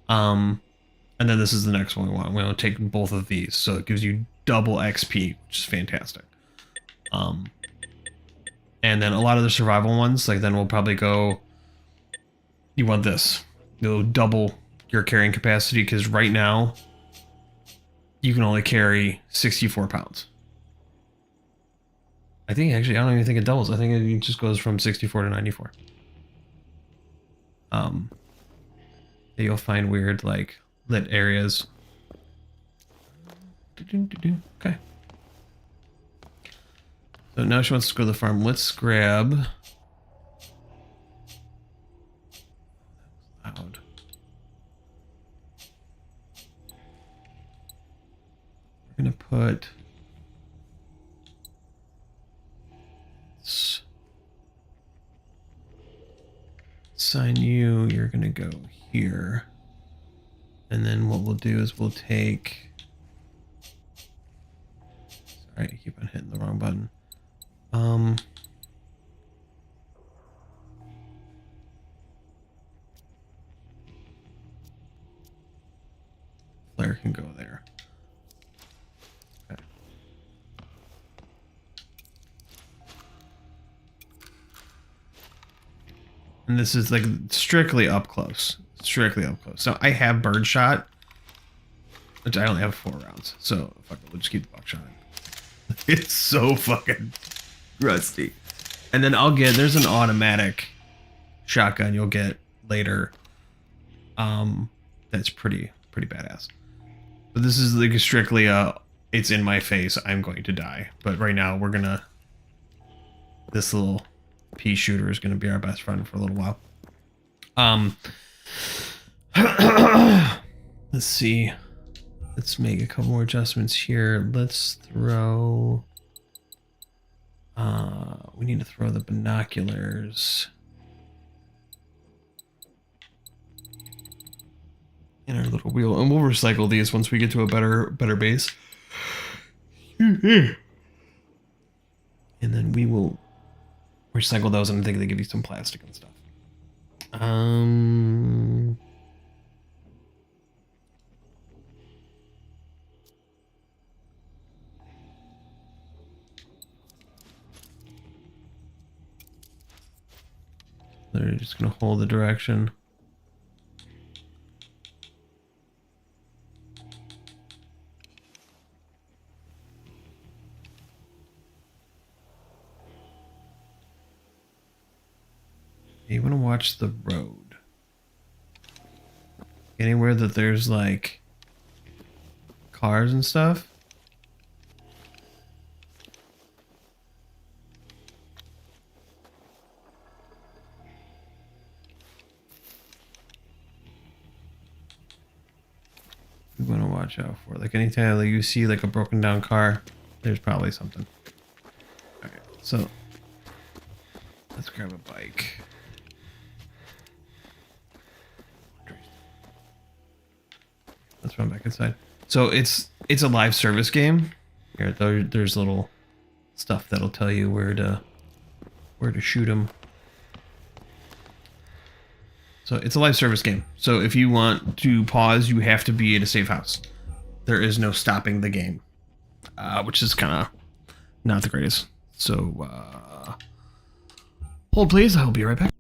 [SPEAKER 1] And then this is the next one we want. We want to take both of these. So it gives you double XP, which is fantastic. And then a lot of the survival ones, like then we'll probably go, you want this. You'll double your carrying capacity because right now you can only carry 64 pounds. I think actually, I don't even think it doubles. I think it just goes from 64 to 94. You'll find weird like lit areas. Okay. So now she wants to go to the farm. Let's grab. Loud. We're gonna put. Assign you. You're gonna go here. And then what we'll do is we'll take. Sorry, I keep on hitting the wrong button. Flare can go there. Okay. And this is like strictly up close. Strictly up close. So I have birdshot, which I only have 4 rounds. So fuck it, we'll just keep the buckshot. It's so fucking rusty. And then there's an automatic shotgun you'll get later. That's pretty badass. But this is like strictly it's in my face, I'm going to die. But right now this little pea shooter is gonna be our best friend for a little while. Let's see. Let's make a couple more adjustments here. Let's throw. We need to throw the binoculars in our little wheel, and we'll recycle these once we get to a better base. And then we will recycle those, and I think they give you some plastic and stuff. They're just gonna hold the direction. You want to watch the road. Anywhere that there's like cars and stuff. You want to watch out for. Like anytime like you see like a broken down car, there's probably something. Okay, so let's grab a bike. Let's run back inside. So it's a live service game. Here, there's little stuff that'll tell you where to shoot them. So it's a live service game. So if you want to pause, you have to be at a safe house. There is no stopping the game, which is kind of not the greatest. So hold please. I'll be right back.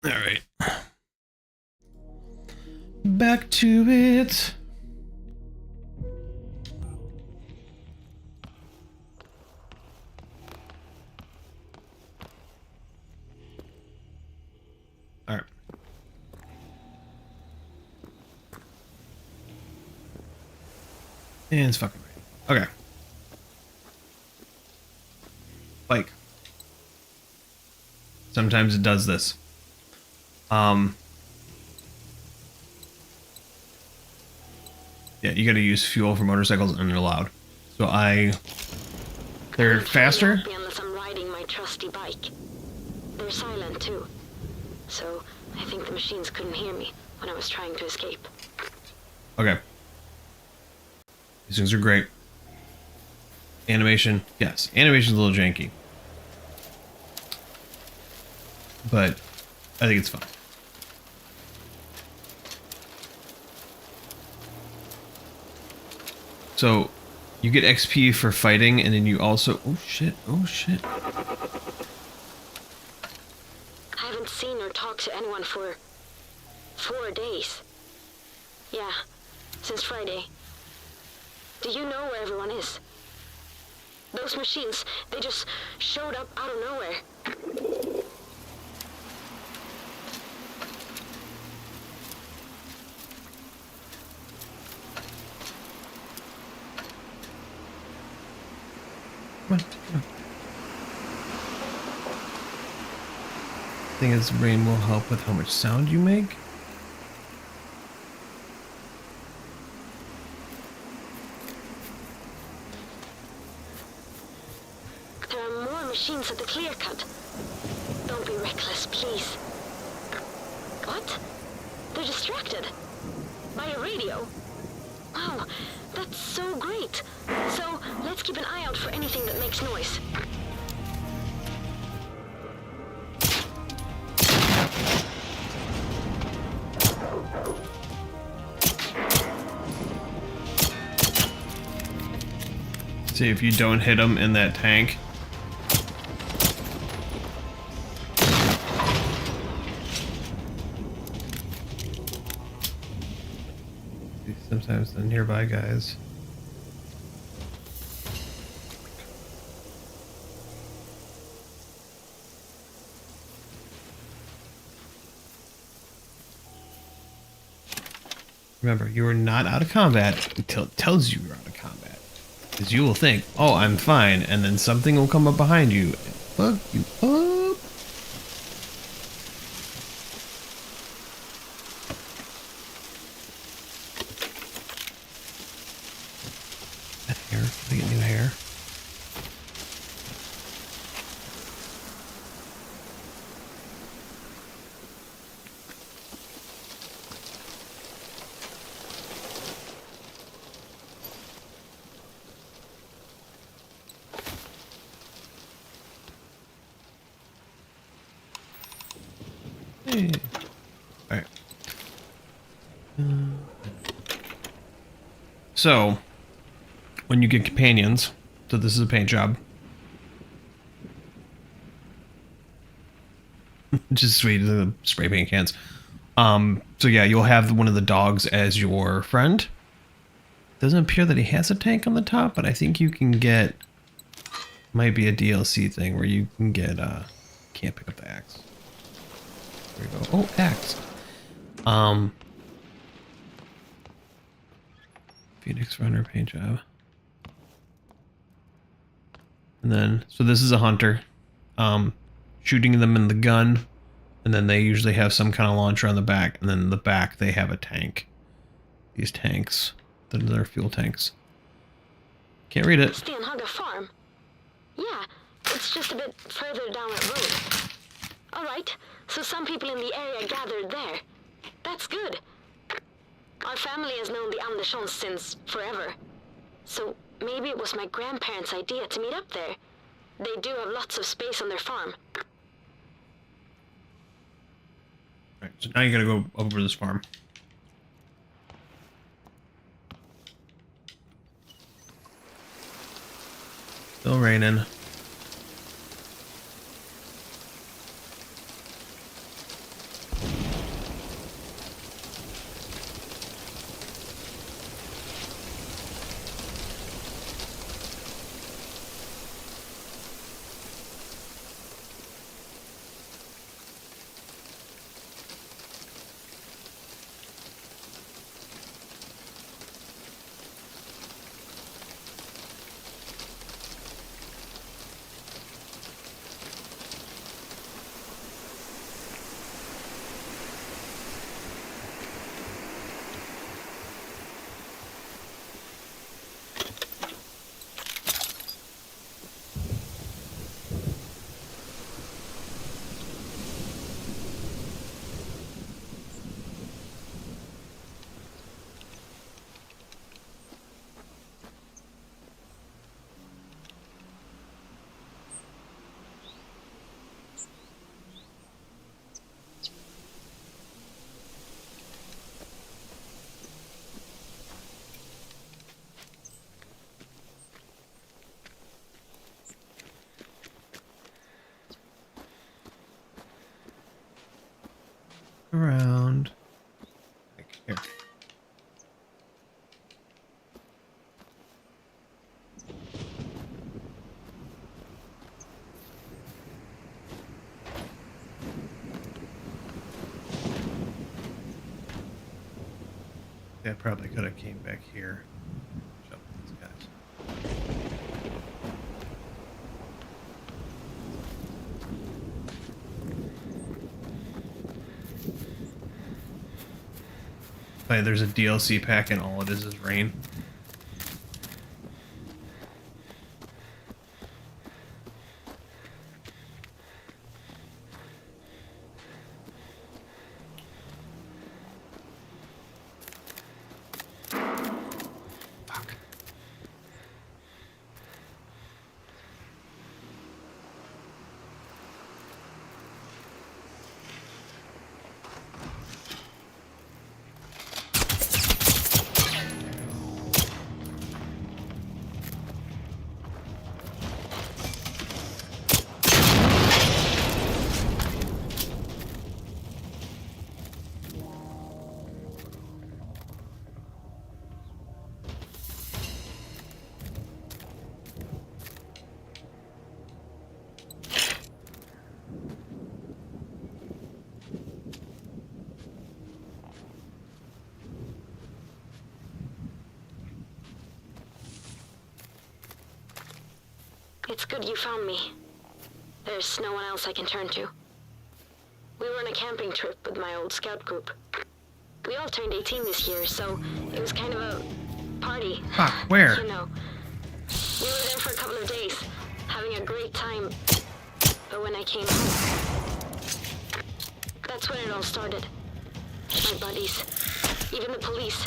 [SPEAKER 1] All right. Back to it. All right. And it's fucking right. Okay. Like, sometimes it does this. Yeah, you gotta use fuel for motorcycles and they're loud. So they're faster.
[SPEAKER 3] Unless I'm riding my trusty bike. They're silent too. So I think the machines couldn't hear me when I was trying to escape.
[SPEAKER 1] Okay. These things are great. Animation, yes. Animation's a little janky. But I think it's fine. So, you get XP for fighting, and then you also... Oh shit, oh shit.
[SPEAKER 3] I haven't seen or talked to anyone for 4 days. Yeah, since Friday. Do you know where everyone is? Those machines, they just showed up out of nowhere.
[SPEAKER 1] Come on, come on. Thing is, rain will help with how much sound you make.
[SPEAKER 3] There are more machines at the clear cut. Don't be reckless, please. What? They're distracted. By a radio. Wow, that's so great. So, let's keep an eye out for anything that makes noise.
[SPEAKER 1] See if you don't hit them in that tank. Sometimes the nearby guys. Remember, you are not out of combat until it tells you you're out of combat. Because you will think, oh, I'm fine, and then something will come up behind you and fuck you up. That hair, can I get new hair? Hey. All right. So, when you get companions, so this is a paint job. Just sweet, the spray paint cans. So yeah, you'll have one of the dogs as your friend. Doesn't appear that he has a tank on the top, but I think you can get, might be a DLC thing where you can get, can't pick up the axe. There we go. Oh, axe. Phoenix Runner paint job. And then, so this is a hunter. Shooting them in the gun. And then they usually have some kind of launcher on the back. And then in the back, they have a tank. These tanks. They're fuel tanks. Can't read it.
[SPEAKER 3] Stenhaga Farm? Yeah, it's just a bit further down that road. Alright, so some people in the area gathered there. That's good. Our family has known the Anderssons since forever. So maybe it was my grandparents' idea to meet up there. They do have lots of space on their farm.
[SPEAKER 1] Alright, so now you gotta go over this farm. Still raining. around. Like, here. I probably could have came back here. Shut these guys. Like, there's a DLC pack and all it is rain. Fuck.
[SPEAKER 3] It's good you found me. There's no one else I can turn to. We were on a camping trip with my old scout group. We all turned 18 this year, so it was kind of a party.
[SPEAKER 1] Fuck, where?
[SPEAKER 3] You know. We were there for a couple of days, having a great time. But when I came home, that's when it all started. My buddies, even the police,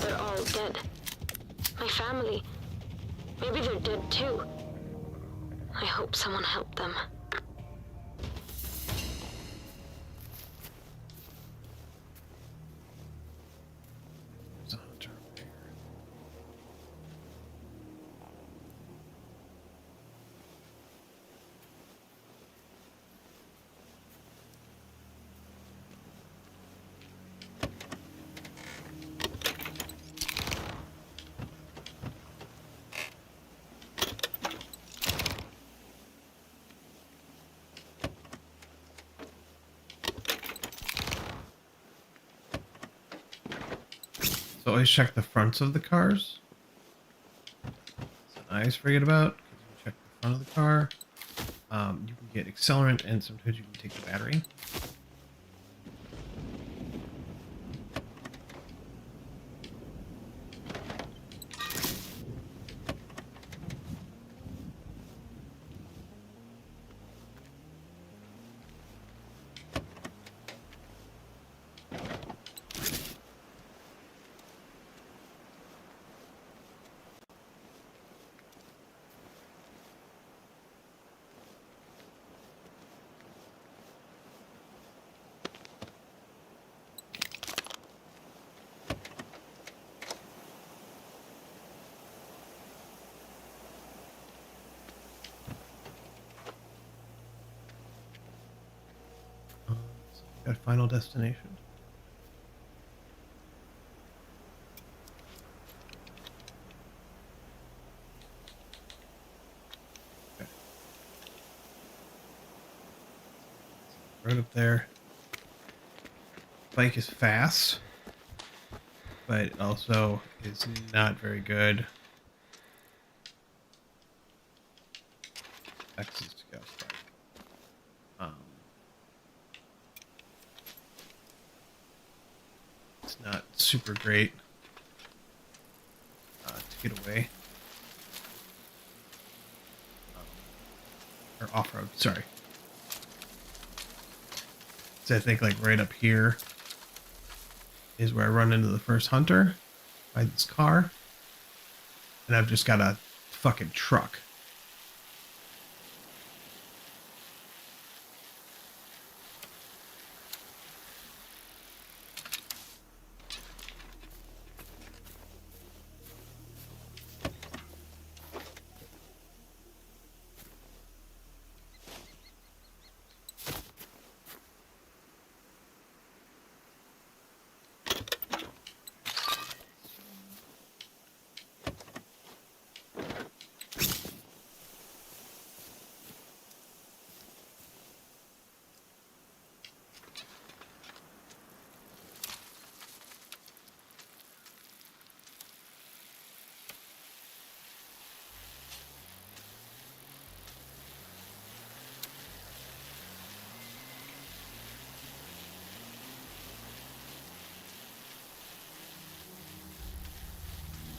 [SPEAKER 3] they're all dead. My family, maybe they're dead too. I hope someone helped them.
[SPEAKER 1] There's a hunter over here. So always check the fronts of the cars. Something I always forget about. You check the front of the car. You can get accelerant, and sometimes you can take the battery. Got Final Destination. Okay. Right up there. Bike is fast, but it also is not very good. Access to gas bike. It's not super great to get away. Or off-road, sorry. So I think like right up here is where I run into the first hunter by this car. And I've just got a fucking truck.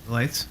[SPEAKER 1] The lights.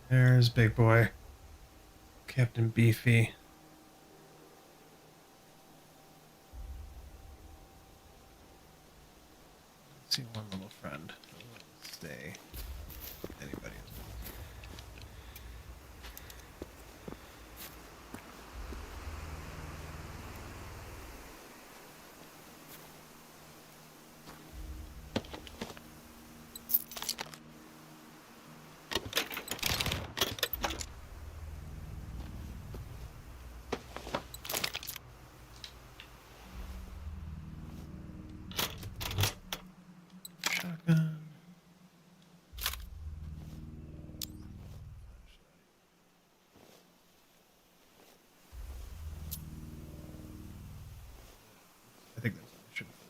[SPEAKER 1] There's big boy. Captain Beefy. Let's see one little friend. Stay. Anybody. Shotgun. I think that's should be close.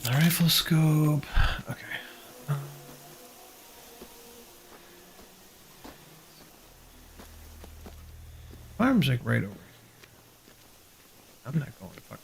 [SPEAKER 1] The rifle scope. Okay. Farm's like right over here. I'm not going fucking.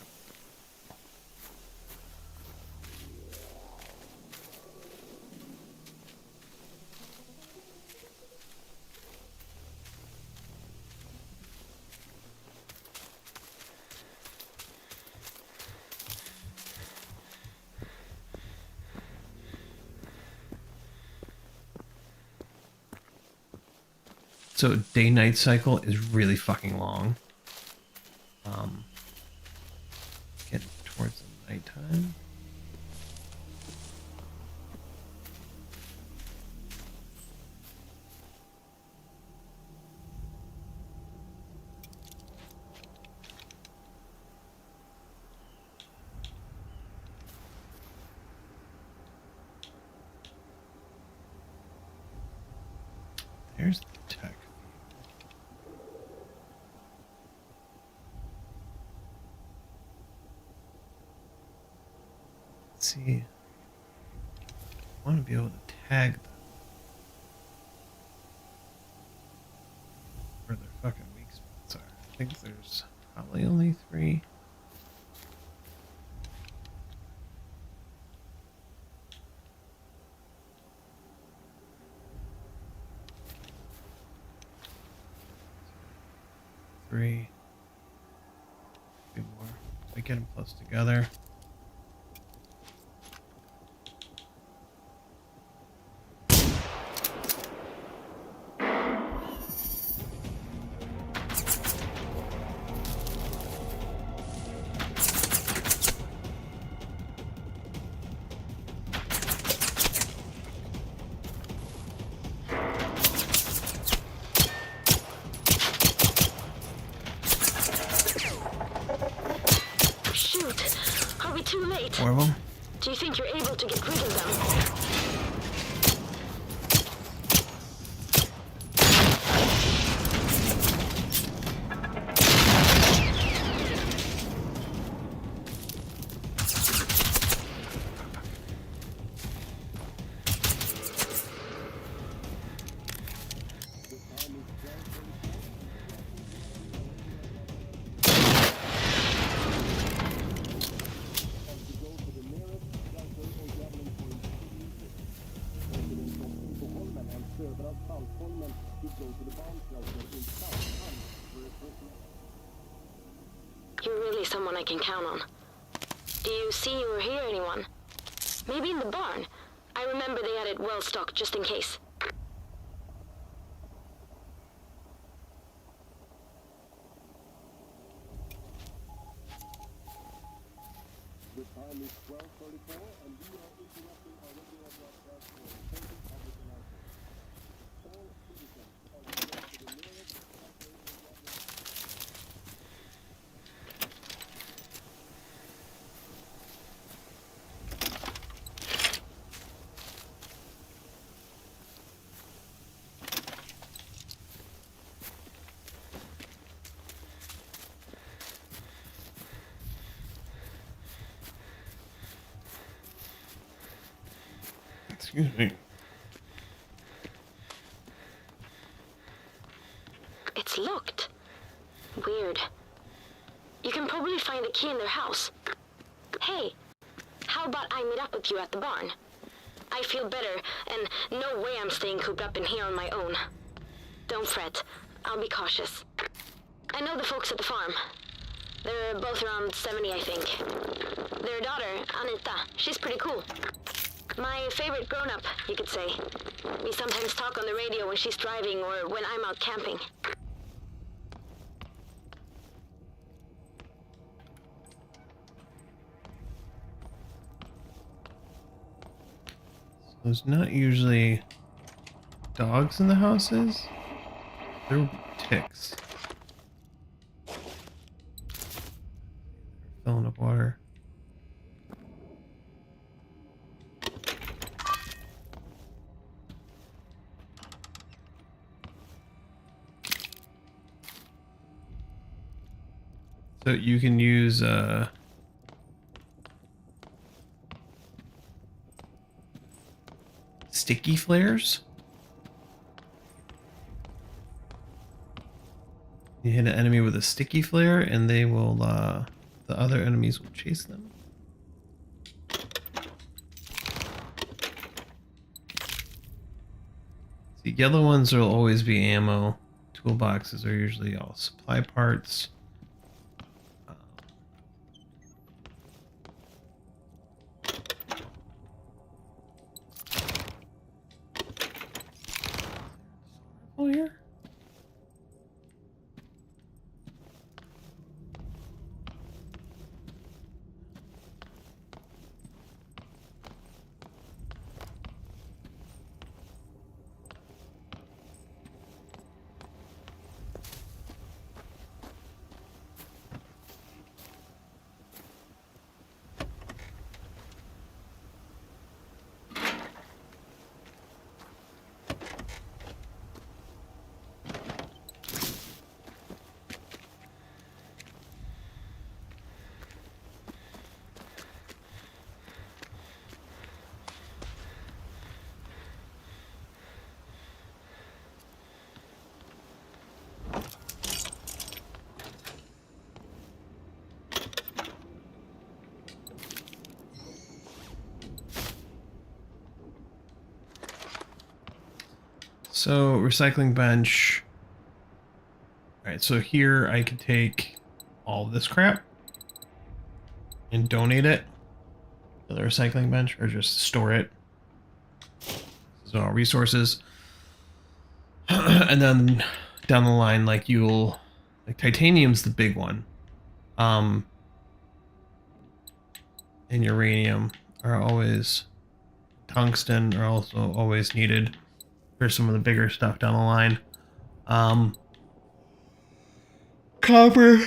[SPEAKER 1] So day-night cycle is really fucking long. Getting towards the nighttime. There's the tech. Let's see. I want to be able to tag them. Where their fucking weak spots are. I think there's probably only 3. Three. 2 more. We get them close together.
[SPEAKER 3] Are we too late?
[SPEAKER 1] 4 of them.
[SPEAKER 3] Do you think you're able to get rid of them? You're really someone I can count on. Do you see or hear anyone? Maybe in the barn. I remember they had it well stocked just in case.
[SPEAKER 1] Excuse me.
[SPEAKER 3] It's locked. Weird. You can probably find the key in their house. Hey, how about I meet up with you at the barn? I feel better, and no way I'm staying cooped up in here on my own. Don't fret. I'll be cautious. I know the folks at the farm. They're both around 70, I think. Their daughter, Anita, she's pretty cool. My favorite grown-up, you could say. We sometimes talk on the radio when she's driving or when I'm out camping.
[SPEAKER 1] There's not usually dogs in the houses. They're ticks. Filling up water. So you can use sticky flares. You hit an enemy with a sticky flare and they will the other enemies will chase them. The yellow ones will always be ammo. Toolboxes are usually all supply parts. Here. So recycling bench. All right, so here I can take all this crap and donate it to the recycling bench or just store it. So all resources. And then down the line, like titanium's the big one. And uranium are always, tungsten are also always needed for some of the bigger stuff down the line. Copper.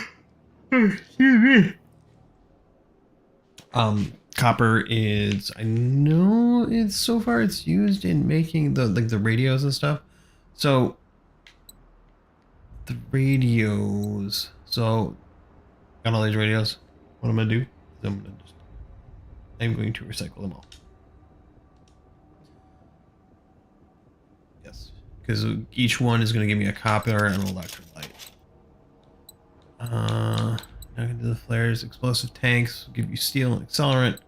[SPEAKER 1] Excuse me. Copper is, I know it's so far it's used in making the radios and stuff. So the radios. So got all these radios. What I'm gonna do is I'm going to recycle them all. Yes, because each one is going to give me a copper and an electrolyte. Now I can do the flares, explosive tanks, give you steel and accelerant.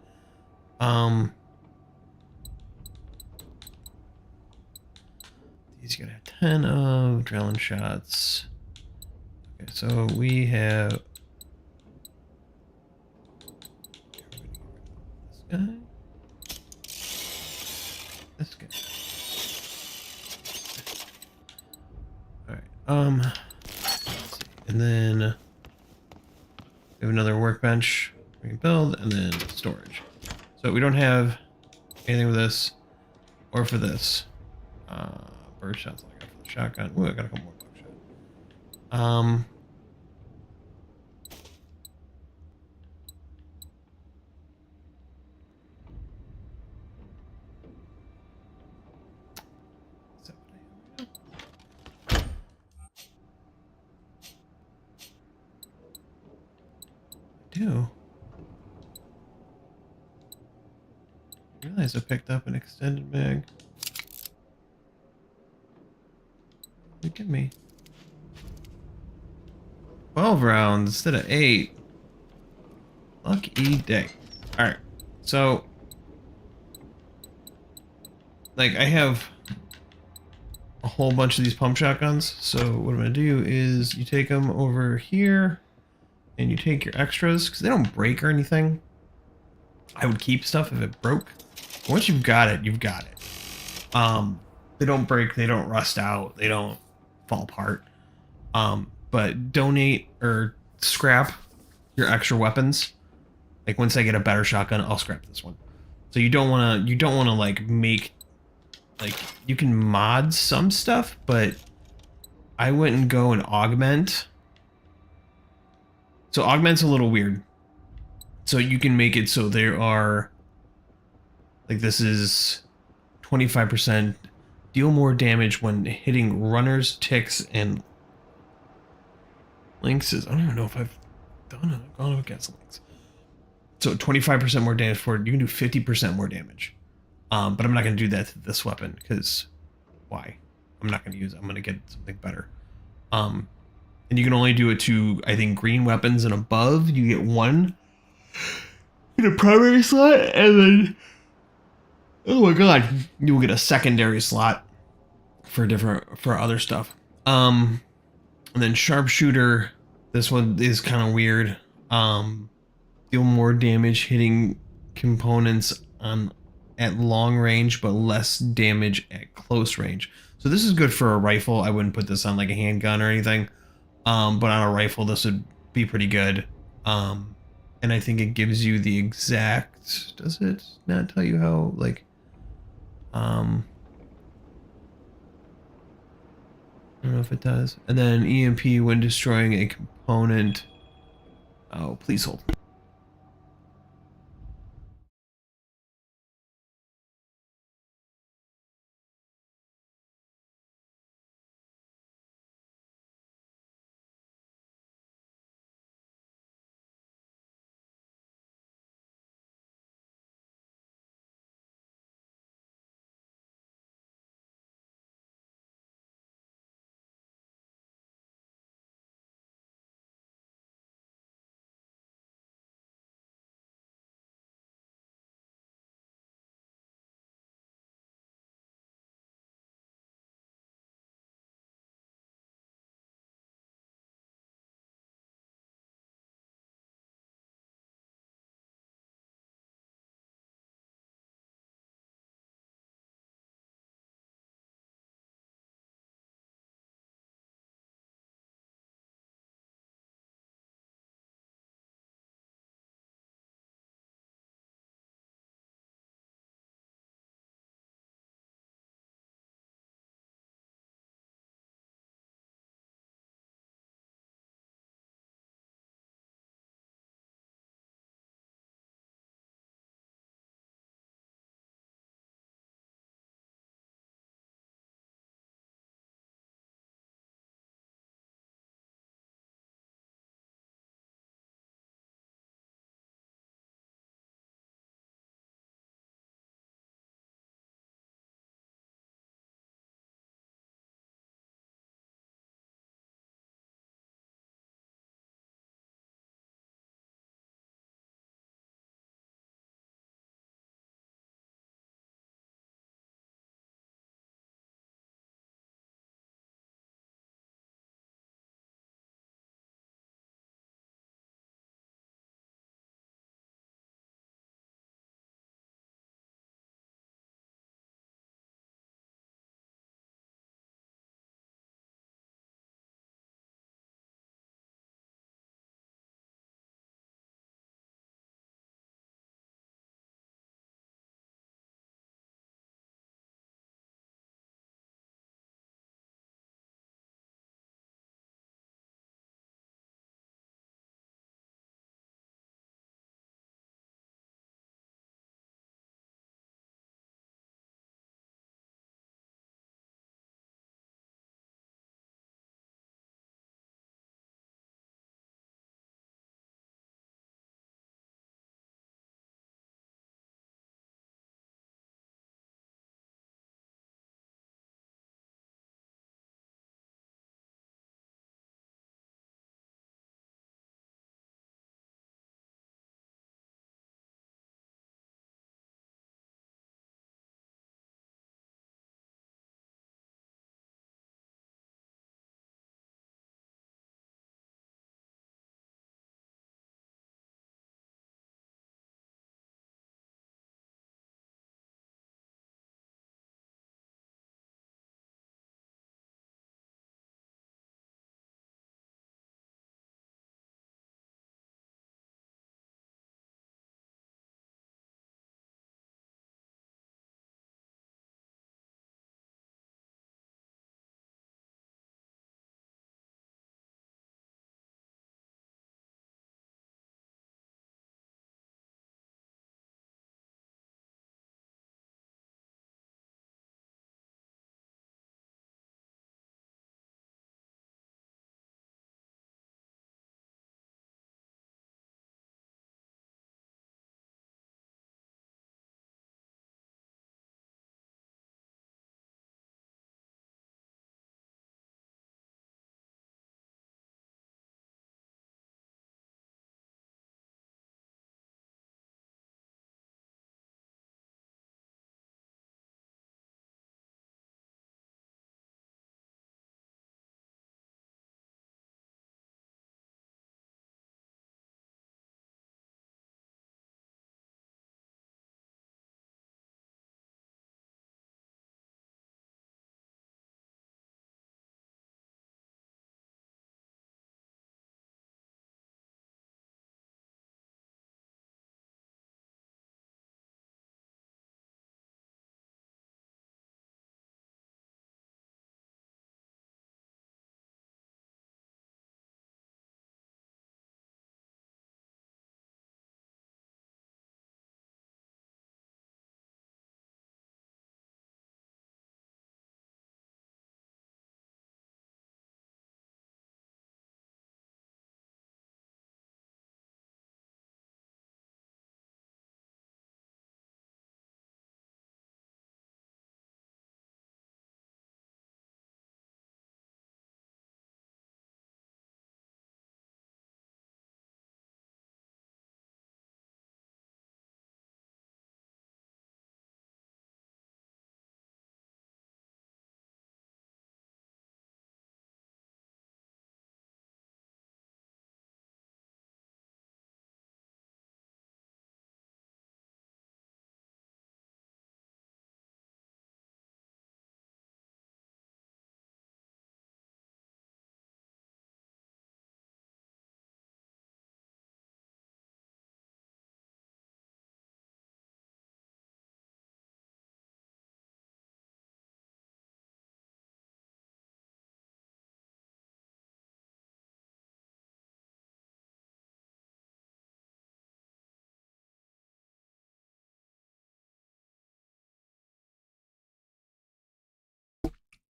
[SPEAKER 1] These you gotta have 10 of adrenaline shots. Okay, so we have this guy. This guy. Alright, let's see. And then we have another workbench we can build, and then storage. So we don't have anything with this or for this. Bird shots like I got for the shotgun. Ooh, I got a couple more buckshot. Is that what I have? I do. I realize I picked up an extended mag. Look at me. 12 rounds instead of 8. Lucky day. Alright. So, like, I have a whole bunch of these pump shotguns. So what I'm going to do is you take them over here and you take your extras because they don't break or anything. I would keep stuff if it broke. Once you've got it, you've got it. They don't break, they don't rust out, they don't fall apart. But donate or scrap your extra weapons. Like once I get a better shotgun, I'll scrap this one. So you don't want to like make, like, you can mod some stuff, but I wouldn't go and augment. So augment's a little weird. So you can make it so there are, like, this is 25%, deal more damage when hitting runners, ticks, and lynxes. I don't even know if I've gone up against lynx. So 25% more damage for it. You can do 50% more damage. But I'm not going to do that to this weapon because why? I'm not going to use it. I'm going to get something better. And you can only do it to, I think, green weapons and above. You get one in a primary slot, and then, oh my god, you will get a secondary slot for other stuff. And then sharpshooter, this one is kind of weird. Deal more damage hitting components at long range, but less damage at close range. So this is good for a rifle. I wouldn't put this on like a handgun or anything. But on a rifle, this would be pretty good. And I think it gives you the exact, does it not tell you how, like, I don't know if it does. And then EMP when destroying a component. Oh, please hold.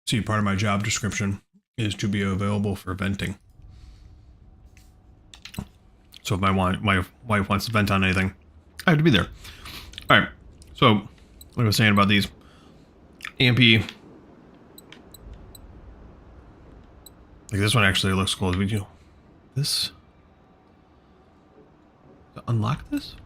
[SPEAKER 1] See, part of my job description is to be available for venting. So if my wife wants to vent on anything, I have to be there. All right. So, like I was saying about these EMP, like this one actually looks cool. We do this. Unlock this?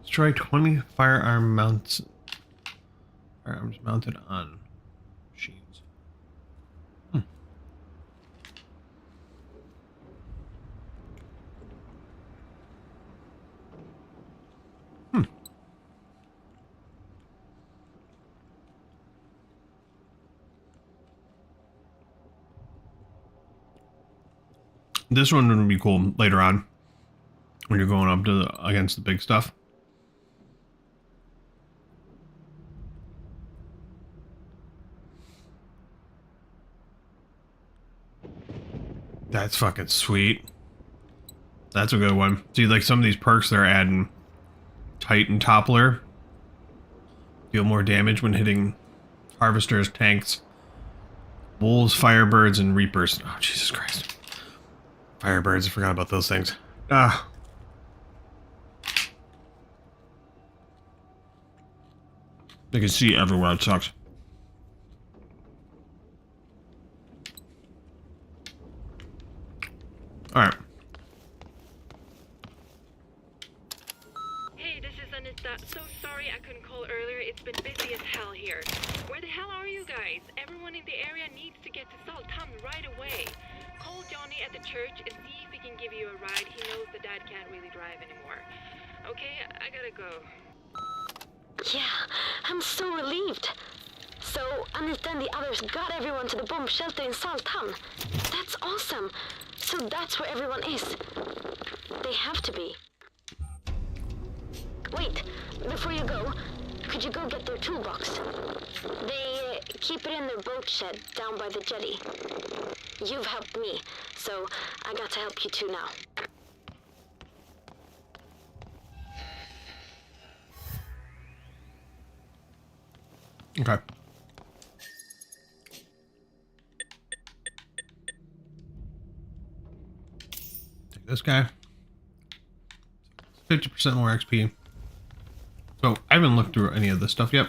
[SPEAKER 1] Destroy 20 firearms mounted on machines. This one would be cool later on when you're going up to against the big stuff. That's fucking sweet. That's a good one. See, like some of these perks they're adding. Titan Toppler. Deal more damage when hitting harvesters, tanks, wolves, firebirds, and reapers. Oh, Jesus Christ. Firebirds, I forgot about those things. Ah. They can see everywhere, it sucks. Alright.
[SPEAKER 4] Hey, this is Anita. So sorry I couldn't call earlier. It's been busy as hell here. Where the hell are you guys? Everyone in the area needs to get to Saltan right away. Call Johnny at the church and see if he can give you a ride. He knows the dad can't really drive anymore. Okay, I gotta go.
[SPEAKER 3] Yeah, I'm so relieved. So Anita and the others got everyone to the bomb shelter in Saltan. That's awesome. So that's where everyone is. They have to be. Wait, before you go, could you go get their toolbox? They keep it in their boat shed down by the jetty. You've helped me, so I got to help you too now.
[SPEAKER 1] Okay. Take this guy. 50% more XP. So, I haven't looked through any of this stuff yet.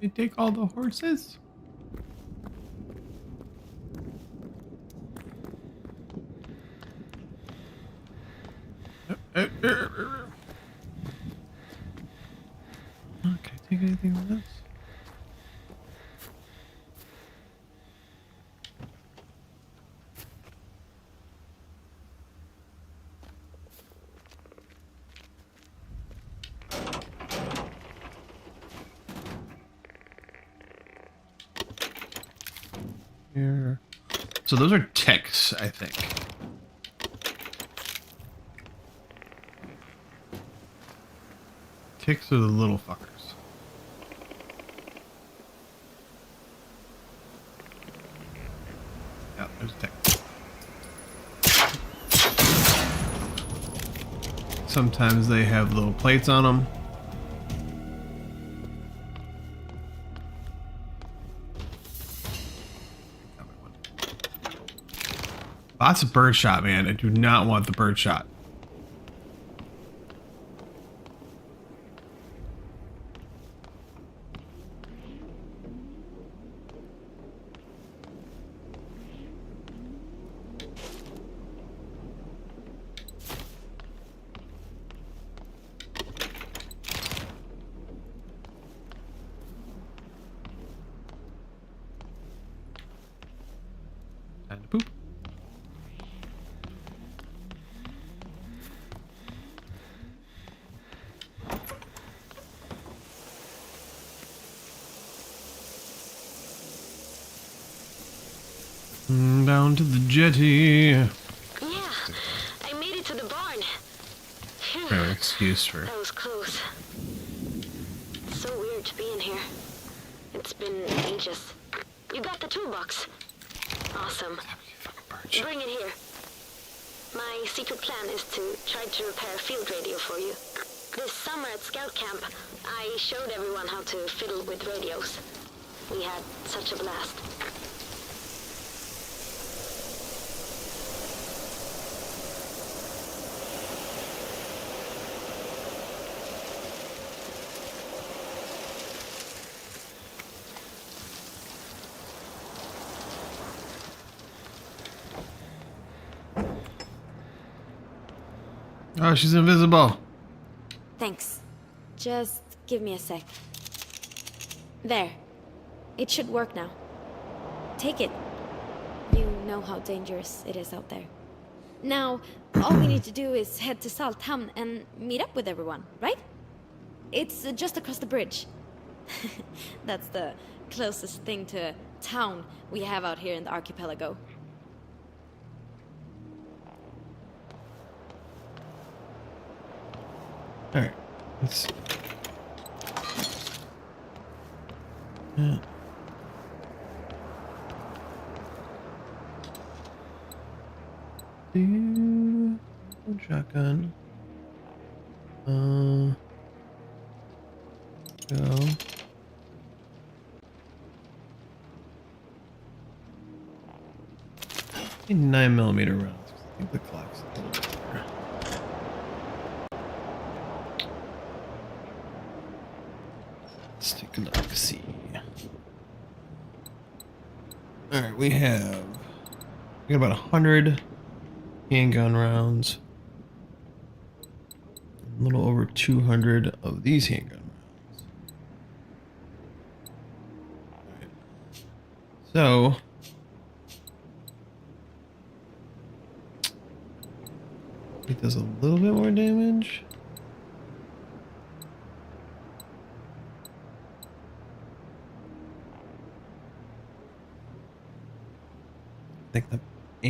[SPEAKER 1] They take all the horses. Okay, take anything with this? Here. So those are ticks, I think. Ticks are the little fuckers. Yeah, there's a tick. Sometimes they have little plates on them. Lots of birdshot, man. I do not want the birdshot. down to the jetty.
[SPEAKER 3] Yeah, I made it to the barn. Phew,
[SPEAKER 1] No excuse for.
[SPEAKER 3] that was close. It's so weird to be in here. It's been ages. You got the toolbox. Awesome. Bring it here. My secret plan is to try to repair a field radio for you. This summer at Scout Camp, I showed everyone how to fiddle with radios. We had such a blast.
[SPEAKER 1] Oh, she's invisible.
[SPEAKER 2] Thanks. Just give me a sec. There. It should work now. Take it. You know how dangerous it is out there. Now, all we need to do is head to Salthamn and meet up with everyone, right? It's just across the bridge. That's the closest thing to a town we have out here in the archipelago.
[SPEAKER 1] All right, let's. Yeah. Shotgun. Go. Need 9mm rounds. I think the clock's a little bit better. Let's take a look. See. All right, we got about 100 handgun rounds. A little over 200 of these handgun rounds. All right. So. It does a little bit more damage. I think the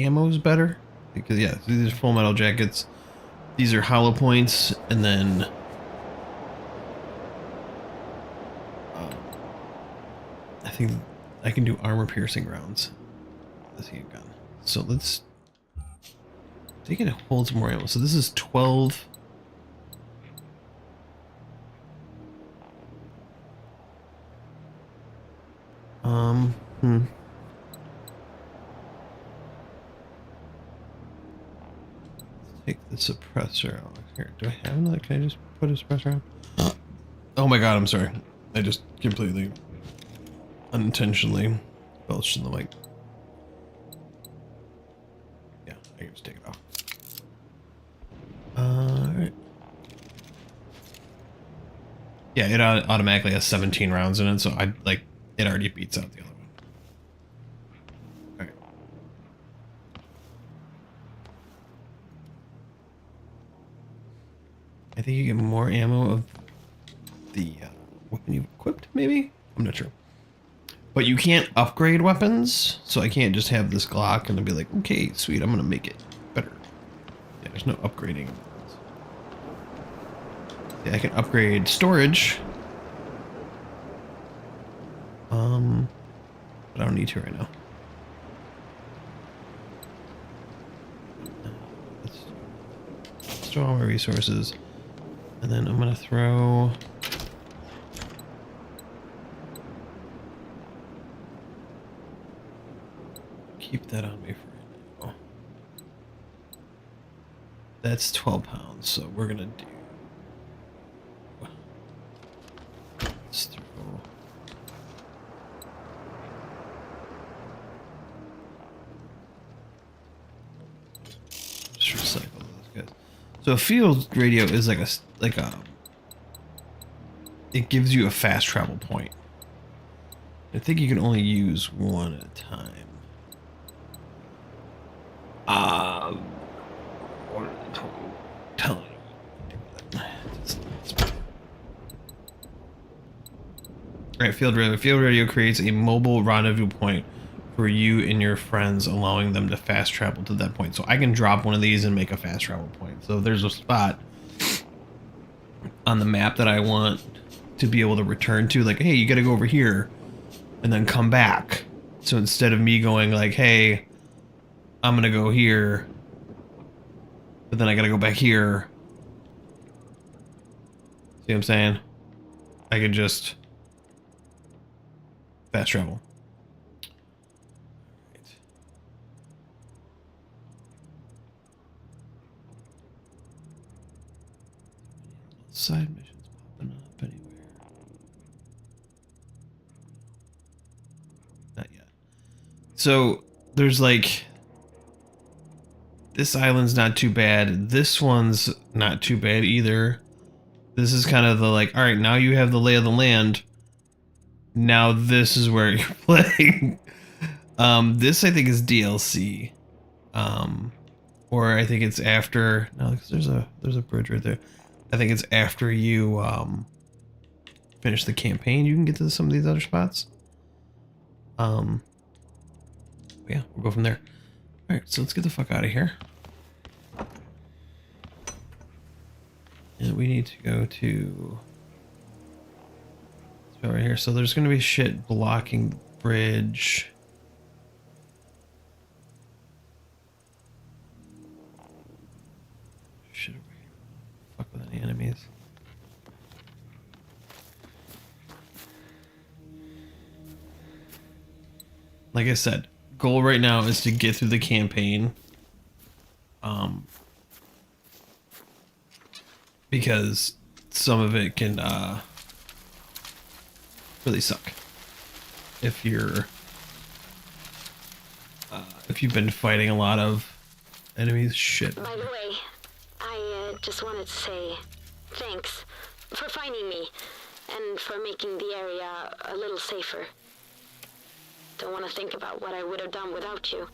[SPEAKER 1] ammo's better because yeah, these are full metal jackets. These are hollow points, and then I think I can do armor piercing rounds. This handgun. So let's. I think it holds more ammo. So this is 12. Let's take the suppressor out here. Do I have that? Can I just put a suppressor on? Oh my god, I'm sorry. I just completely unintentionally belched in the mic. Yeah, I can just take it off. Alright. Yeah, it automatically has 17 rounds in it, so it already beats out the other one. Alright. I think you get more ammo of the weapon you've equipped, maybe? I'm not sure. But you can't upgrade weapons, so I can't just have this Glock and be like, okay, sweet, I'm gonna make it better. Yeah, there's no upgrading. Yeah, I can upgrade storage. But I don't need to right now. Let's throw all my resources. And then I'm gonna throw keep that on me for right now. That's 12 pounds, so we're gonna do let's throw just recycle those guys. So a field radio is like a it gives you a fast travel point. I think you can only use one at a time. What are they telling you? Alright, field radio. Field radio creates a mobile rendezvous point for you and your friends, allowing them to fast travel to that point. So I can drop one of these and make a fast travel point. So if there's a spot on the map that I want to be able to return to, like, hey, you got to go over here and then come back. So instead of me going like, hey, I'm going to go here, but then I got to go back here. See what I'm saying? I could just fast travel. Right. Side missions popping up anywhere? Not yet. So there's like, this island's not too bad. This one's not too bad either. This is kind of the like, all right, now you have the lay of the land. Now this is where you're playing. This I think is DLC. Or I think it's after. No, because there's a bridge right there. I think it's after you finish the campaign, you can get to some of these other spots. Yeah, we'll go from there. All right, so let's get the fuck out of here. And we need to go to right here. So there's going to be shit blocking the bridge. Shit over here. Fuck with any enemies. Like I said, goal right now is to get through the campaign. Because some of it can really suck if you've been fighting a lot of enemies. Shit.
[SPEAKER 3] By the way, I just wanted to say thanks for finding me and for making the area a little safer. Don't want to think about what I would have done without you.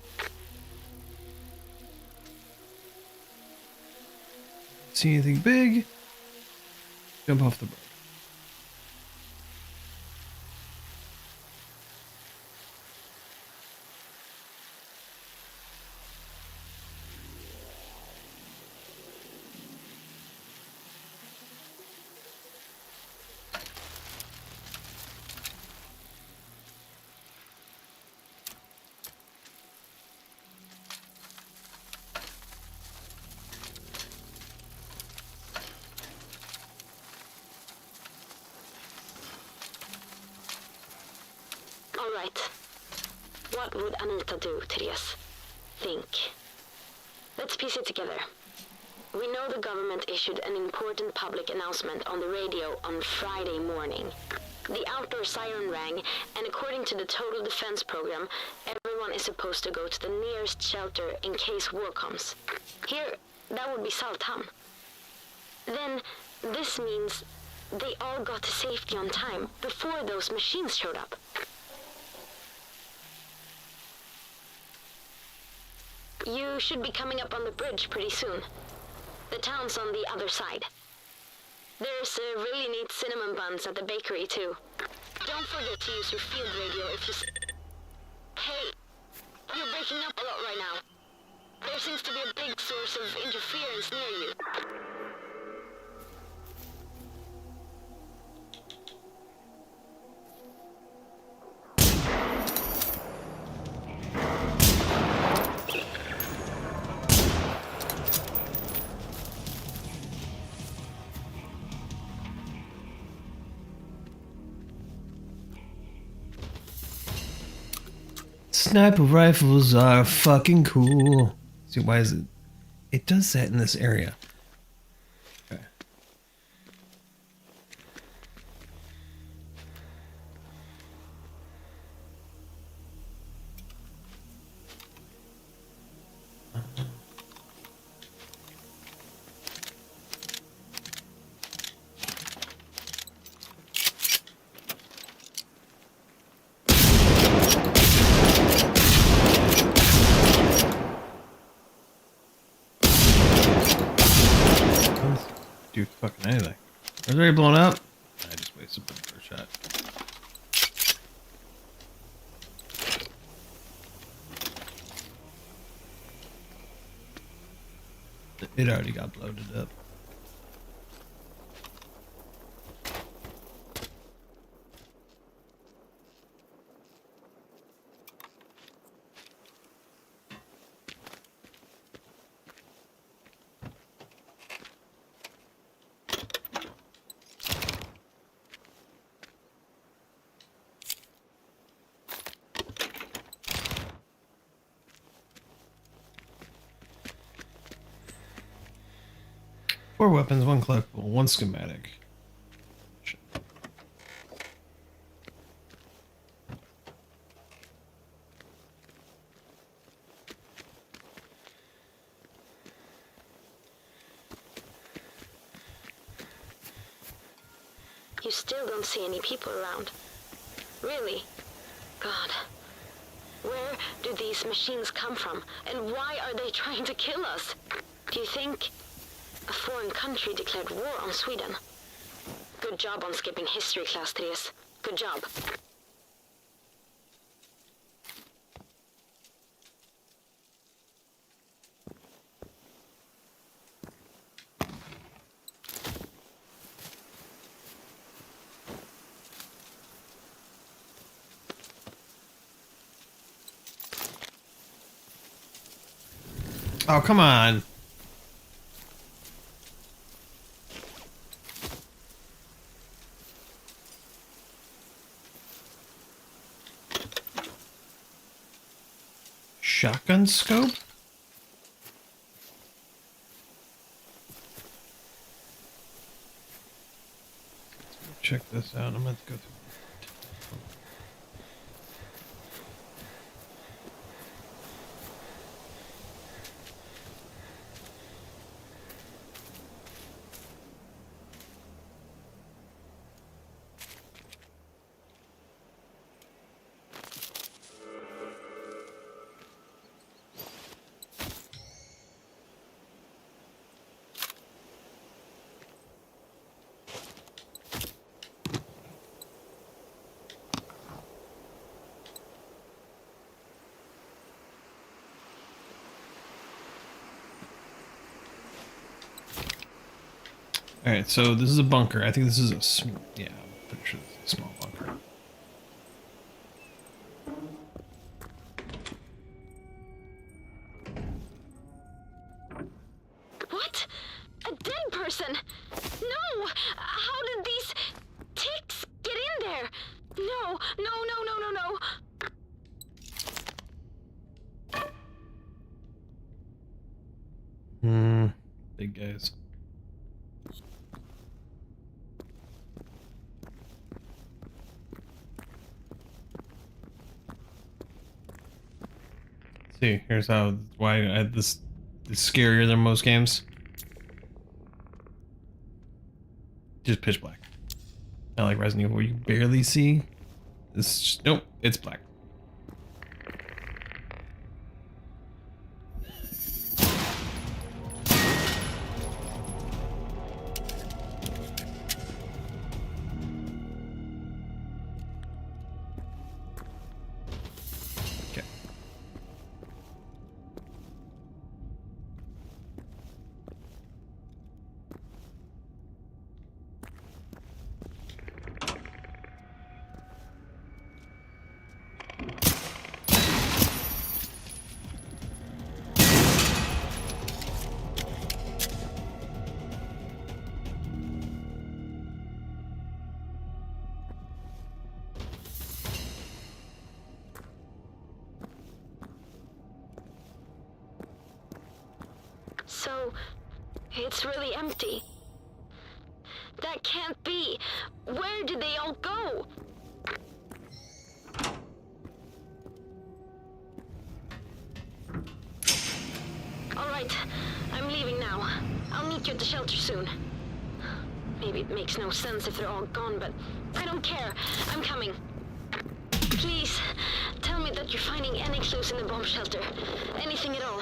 [SPEAKER 1] See anything big? Jump off the boat.
[SPEAKER 3] All right. What would Anita do, Therese? Think. Let's piece it together. We know the government issued an important public announcement on the radio on Friday morning. The outdoor siren rang, and according to the Total Defense Program, everyone is supposed to go to the nearest shelter in case war comes. Here, that would be Saltham. Then, this means they all got to safety on time before those machines showed up. You should be coming up on the bridge pretty soon. The town's on the other side. There's really neat cinnamon buns at the bakery, too. Don't forget to use your field radio if you... Hey, you're breaking up a lot right now. There seems to be a big source of interference near you.
[SPEAKER 1] Sniper rifles are fucking cool. See, why is it? It does that in this area. Okay. Do fucking anything. Is it already blown up? I just wasted the first shot. It already got loaded up. Four weapons, one collectible, one schematic.
[SPEAKER 3] You still don't see any people around. Really? God. Where do these machines come from? And why are they trying to kill us? Do you think a foreign country declared war on Sweden? Good job on skipping history class, Therese. Good job.
[SPEAKER 1] Oh, come on. Shotgun scope? Check this out. I'm going to go through. All right, so this is a bunker. I think this is yeah, I'm pretty sure this is a small bunker.
[SPEAKER 3] What? A dead person? No! How did these ticks get in there? No, no, no, no, no, no.
[SPEAKER 1] Big guys. See, here's how why this is scarier than most games. Just pitch black. Not like Resident Evil where you barely see. This nope, it's black. Okay.
[SPEAKER 3] So, it's really empty. That can't be. Where did they all go? All right, I'm leaving now. I'll meet you at the shelter soon. Maybe it makes no sense if they're all gone, but I don't care. I'm coming. Please, tell me that you're finding any clues in the bomb shelter. Anything at all.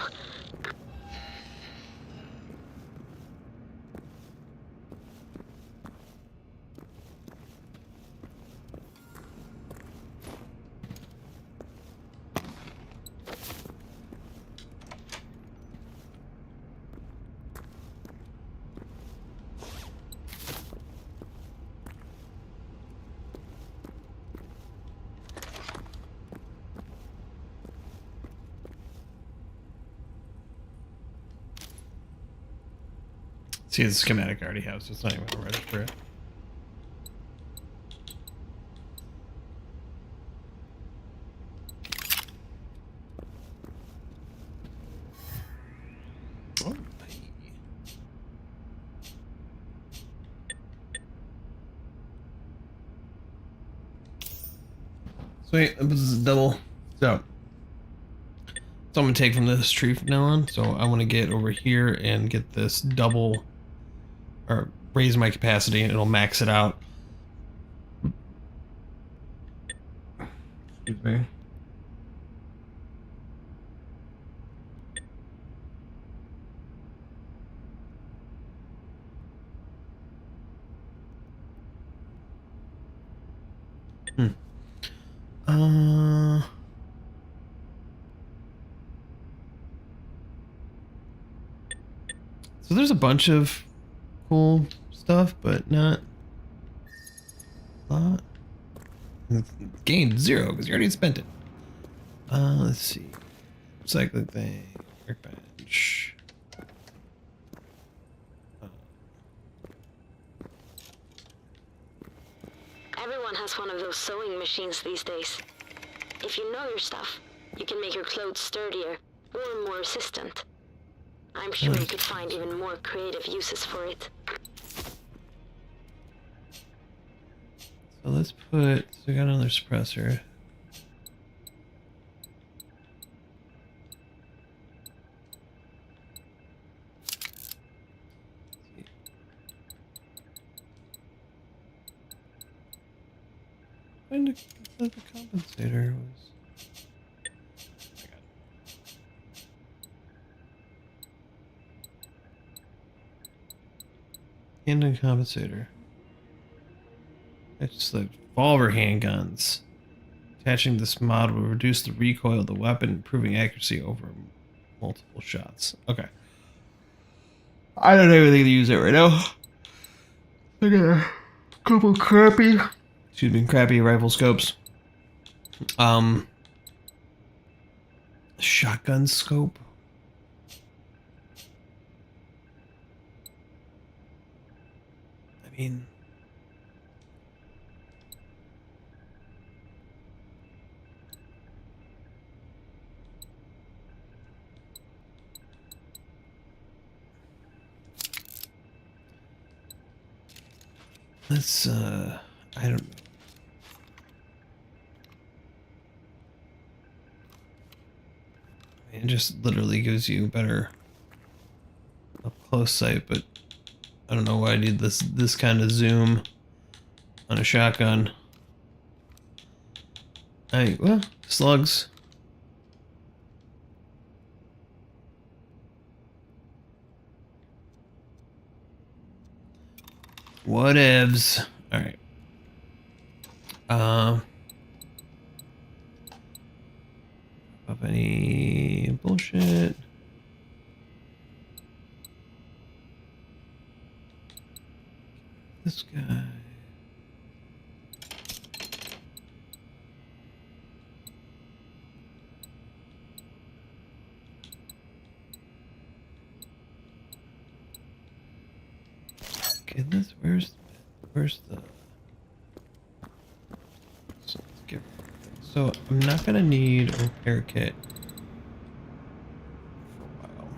[SPEAKER 1] See, the schematic I already have, so it's not even going to register it. Oh, sweet, this is double. So I'm gonna take from this tree from now on. So I want to get over here and get this double, or raise my capacity, and it'll max it out. Excuse me. So there's a bunch of cool stuff, but not a lot. Gained 0 because you already spent it. Let's see. Recycling thing. Workbench.
[SPEAKER 3] Everyone has one of those sewing machines these days. If you know your stuff, you can make your clothes sturdier or more resistant. I'm sure you could find even more creative uses for it.
[SPEAKER 1] So let's put, so we got another suppressor. Find the compensator was. Handgun compensator. It's the revolver handguns. Attaching this mod will reduce the recoil of the weapon, improving accuracy over multiple shots. Okay. I don't have anything to use it right now. I got a couple crappy rifle scopes. Shotgun scope. I mean, let's I don't know. It just literally gives you better up close sight, but I don't know why I need this kind of zoom on a shotgun. Well, slugs. Whatevs. All right. Up any bullshit? This guy. Okay, where's the so I'm not gonna need a repair kit for a while.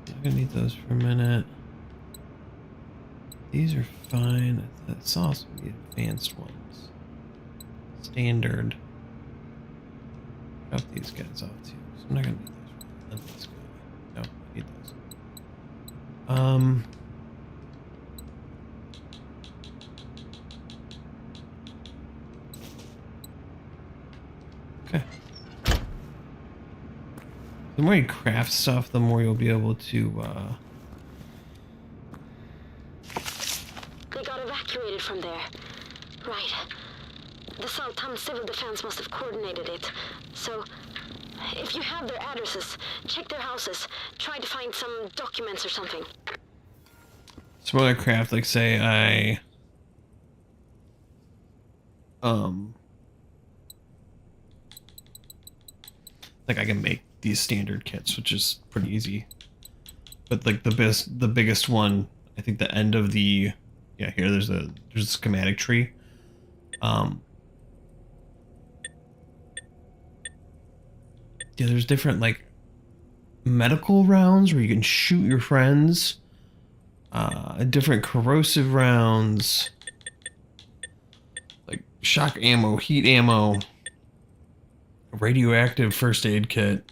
[SPEAKER 1] I'm gonna need those for a minute. These are fine. I saw some of the advanced ones. Standard. Drop these guys off too. So I'm not gonna need those. Not this guy. No, I need those. Okay. The more you craft stuff, the more you'll be able to
[SPEAKER 3] They got evacuated from there. Right. The Saltam Civil Defense must have coordinated it. So, if you have their addresses, check their houses. Try to find some documents or something.
[SPEAKER 1] some other craft, like say I like I can make these standard kits, which is pretty easy. But like the biggest one, I think the end of the, yeah, here there's a schematic tree. Yeah, there's different like medical rounds where you can shoot your friends. Different corrosive rounds, like shock ammo, heat ammo, radioactive first aid kit,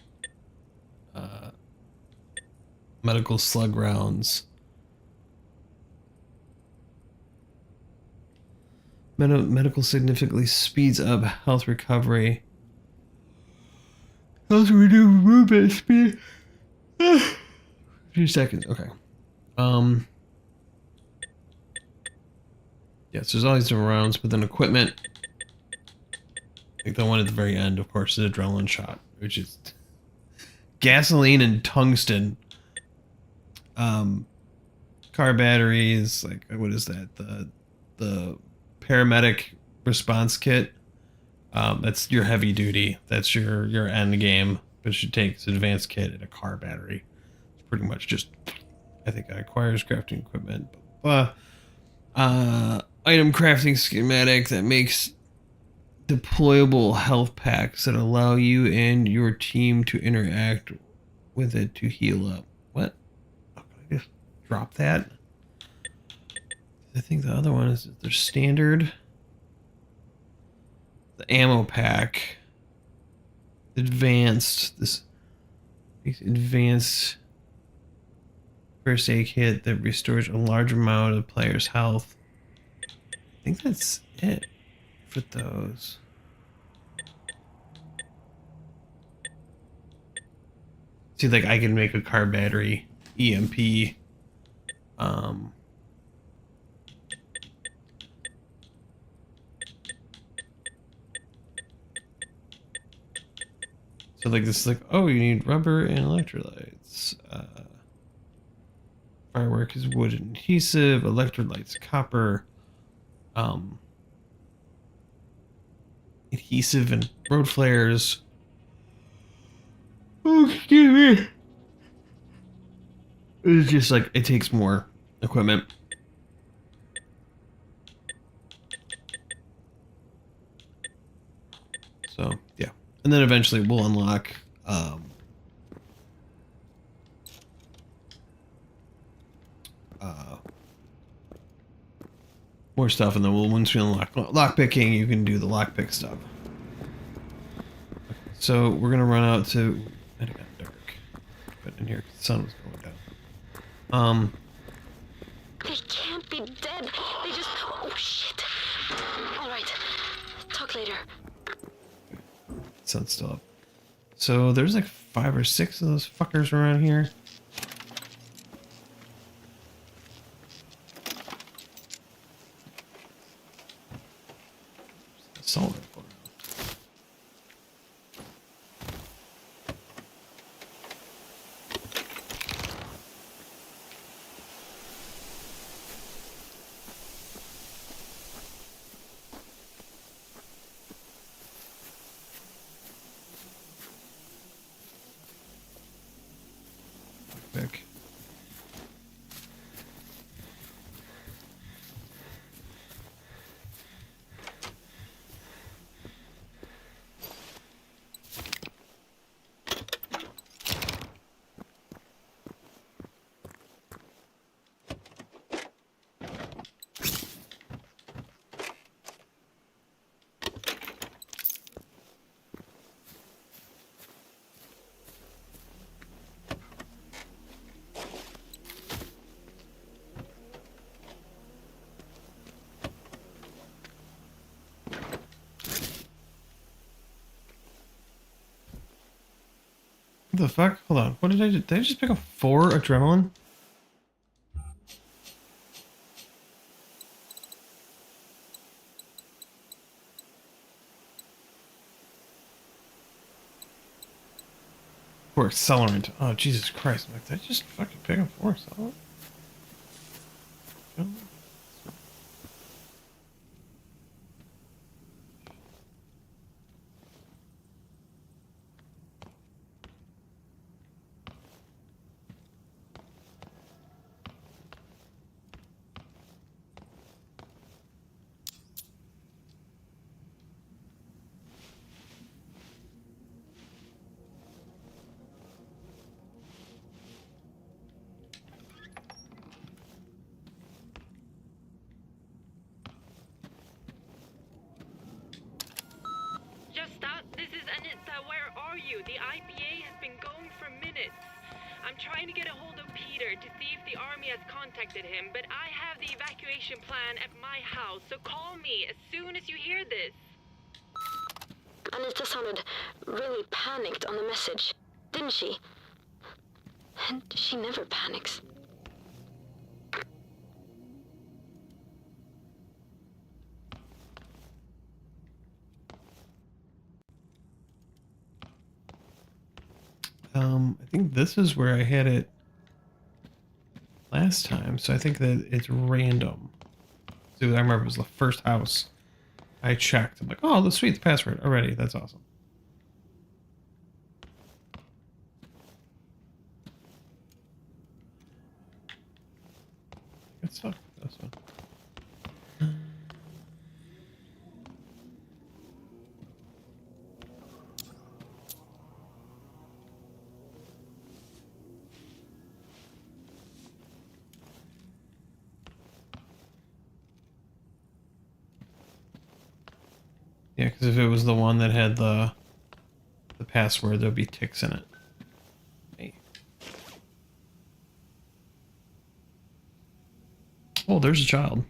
[SPEAKER 1] medical slug rounds, medical significantly speeds up health recovery. Health reduce movement speed. 2 seconds. Okay. Yeah, so there's all these different rounds, but then equipment. Like the one at the very end, of course, is adrenaline shot, which is gasoline and tungsten. Car batteries, like what is that? The paramedic response kit. That's your heavy duty. That's your end game. But you take this advanced kit and a car battery. It's pretty much just, I think, acquires crafting equipment. Item crafting schematic that makes deployable health packs that allow you and your team to interact with it to heal up. What? Oh, can I just drop that? I think the other one is their standard. The ammo pack. Advanced. This advanced first aid kit that restores a large amount of the player's health. I think that's it for those. See, like I can make a car battery, EMP, so like this is like, oh, you need rubber and electrolytes. Firework is wood and adhesive, electrolytes, copper, adhesive and road flares. Oh, excuse me. It's just like, it takes more equipment. So, yeah. And then eventually we'll unlock, more stuff, and then once we unlock lockpicking, you can do the lockpick stuff. So we're gonna run out to. It got dark, but in here the sun was going down.
[SPEAKER 3] They can't be dead. They just. Oh shit. All right. Talk later.
[SPEAKER 1] Sun's still up. So there's like 5 or 6 of those fuckers around here. Solid. Back. What the fuck? Hold on. What did I do? Did I just pick up 4 adrenaline? Or accelerant. Oh, Jesus Christ. Like, did I just fucking pick up 4 accelerant?
[SPEAKER 4] you, the IPA has been going for minutes. I'm trying to get a hold of Peter to see if the army has contacted him, but I have the evacuation plan at my house, so call me as soon as you hear this.
[SPEAKER 3] Anita sounded really panicked on the message, didn't she? And she never panics.
[SPEAKER 1] I think this is where I had it last time, so I think that it's random. So I remember it was the first house I checked. I'm like, oh, the sweet, the password already. That's awesome. Good stuff. That's fun. Yeah, because if it was the one that had the password, there'd be ticks in it. Hey. Oh, there's a child.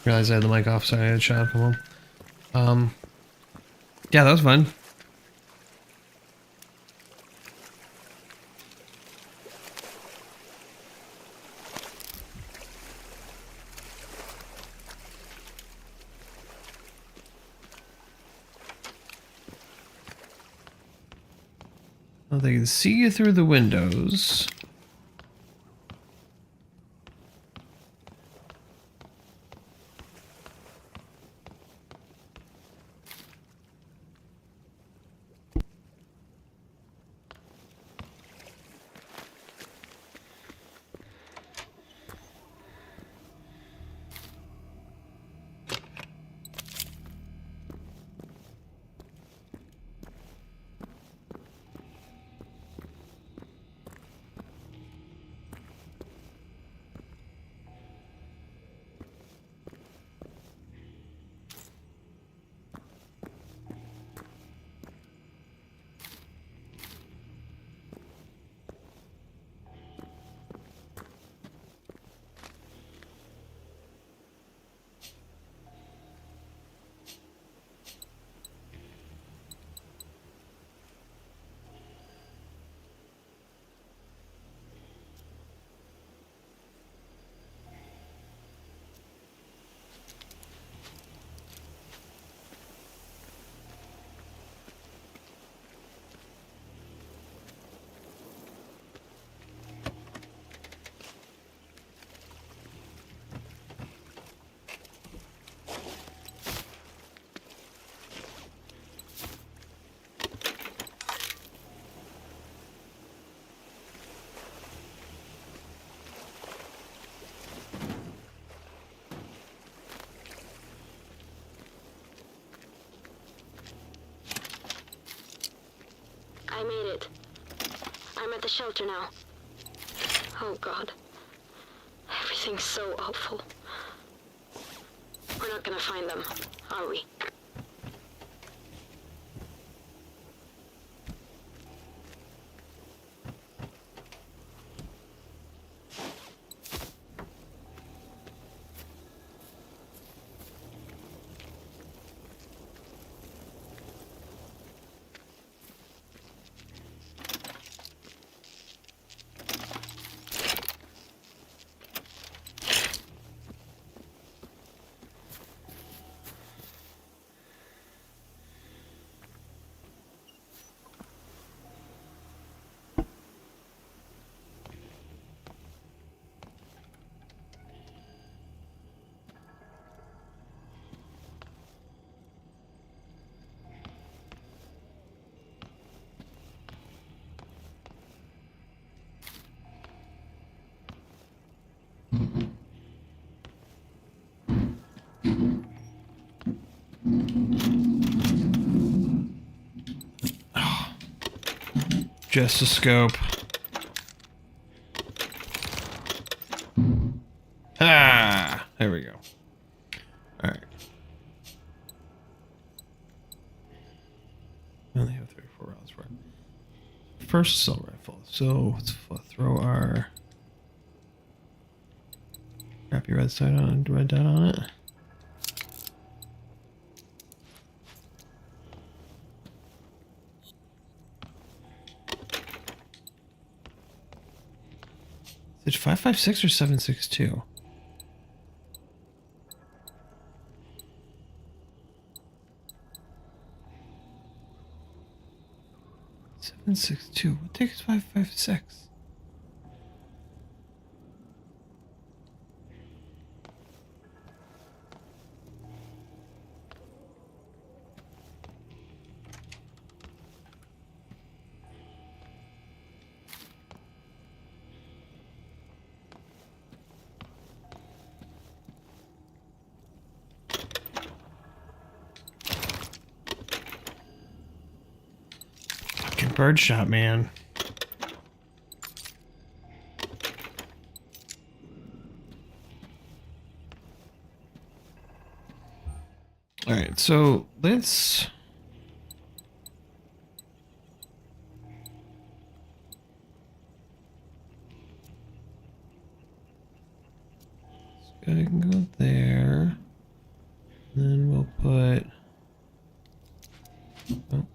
[SPEAKER 1] Realized I had the mic off, sorry, I had a shot from him. Yeah, that was fun. Well, they can see you through the windows.
[SPEAKER 3] I'm at the shelter now. Oh God. Everything's so awful. We're not gonna find them, are we?
[SPEAKER 1] Just a scope. Ah, there we go. All right. I only have 3 or 4 rounds for it. First assault rifle. So let's throw our crappy red dot on it. Is it 5.56 or 7.62? Seven 6.2. What takes 5.56? Fucking birdshot, man. All right, so let's go ahead and go there. Then we'll put oh.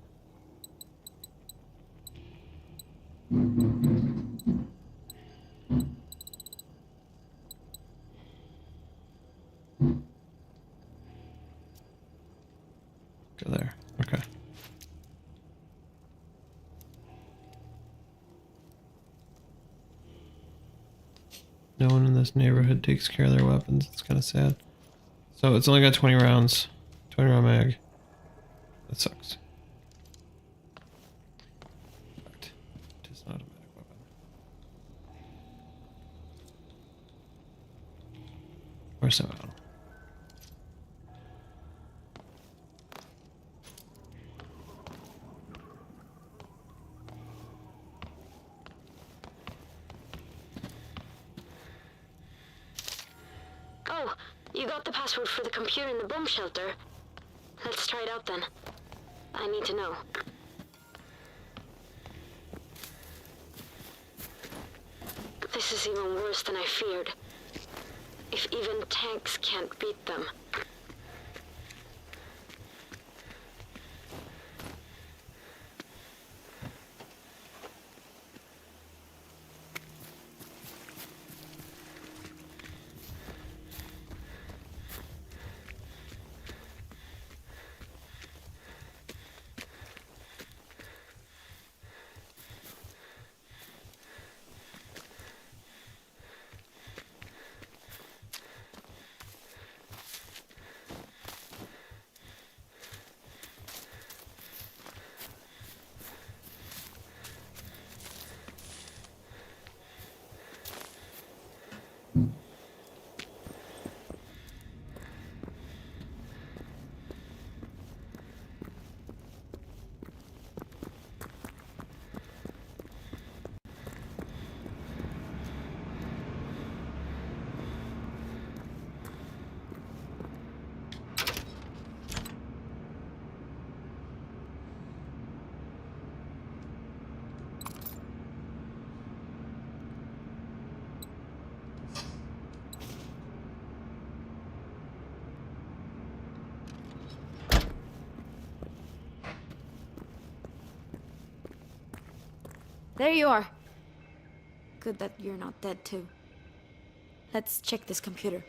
[SPEAKER 1] Go there. Okay. No one in this neighborhood takes care of their weapons. It's kind of sad. So it's only got 20 rounds. 20 round mag. That sucks. But it is an automatic weapon. Where's that one?
[SPEAKER 3] Oh, you got the password for the computer in the bomb shelter. Let's try it out then. I need to know. This is even worse than I feared. If even tanks can't beat them.
[SPEAKER 2] There you are. Good that you're not dead too. Let's check this computer.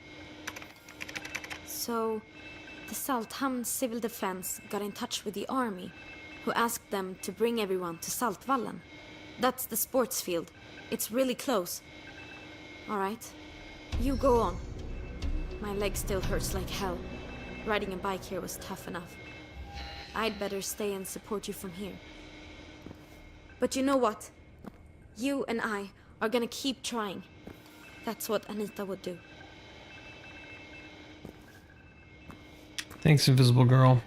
[SPEAKER 2] So, the Salthamn Civil Defense got in touch with the army, who asked them to bring everyone to Saltvallen. That's the sports field. It's really close. Alright, you go on. My leg still hurts like hell. Riding a bike here was tough enough. I'd better stay and support you from here. But you know what? You and I are gonna keep trying. That's what Anita would do.
[SPEAKER 1] Thanks, Invisible Girl.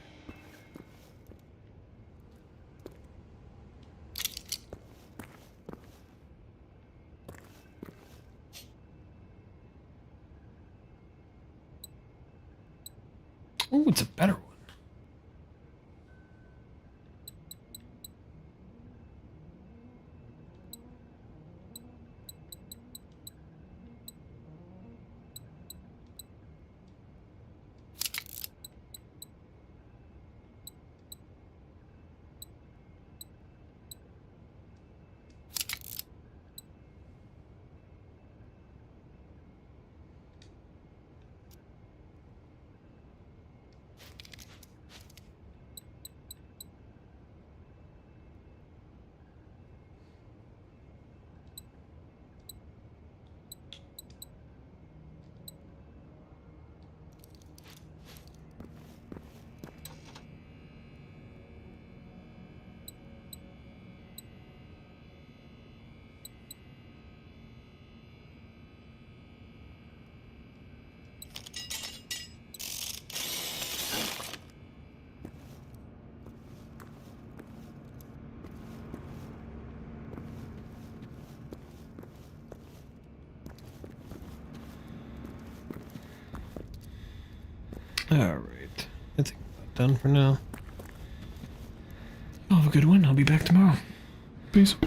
[SPEAKER 1] Oh, it's a better one. Alright. I think I'm done for now. I'll have a good one. I'll be back tomorrow. Peace.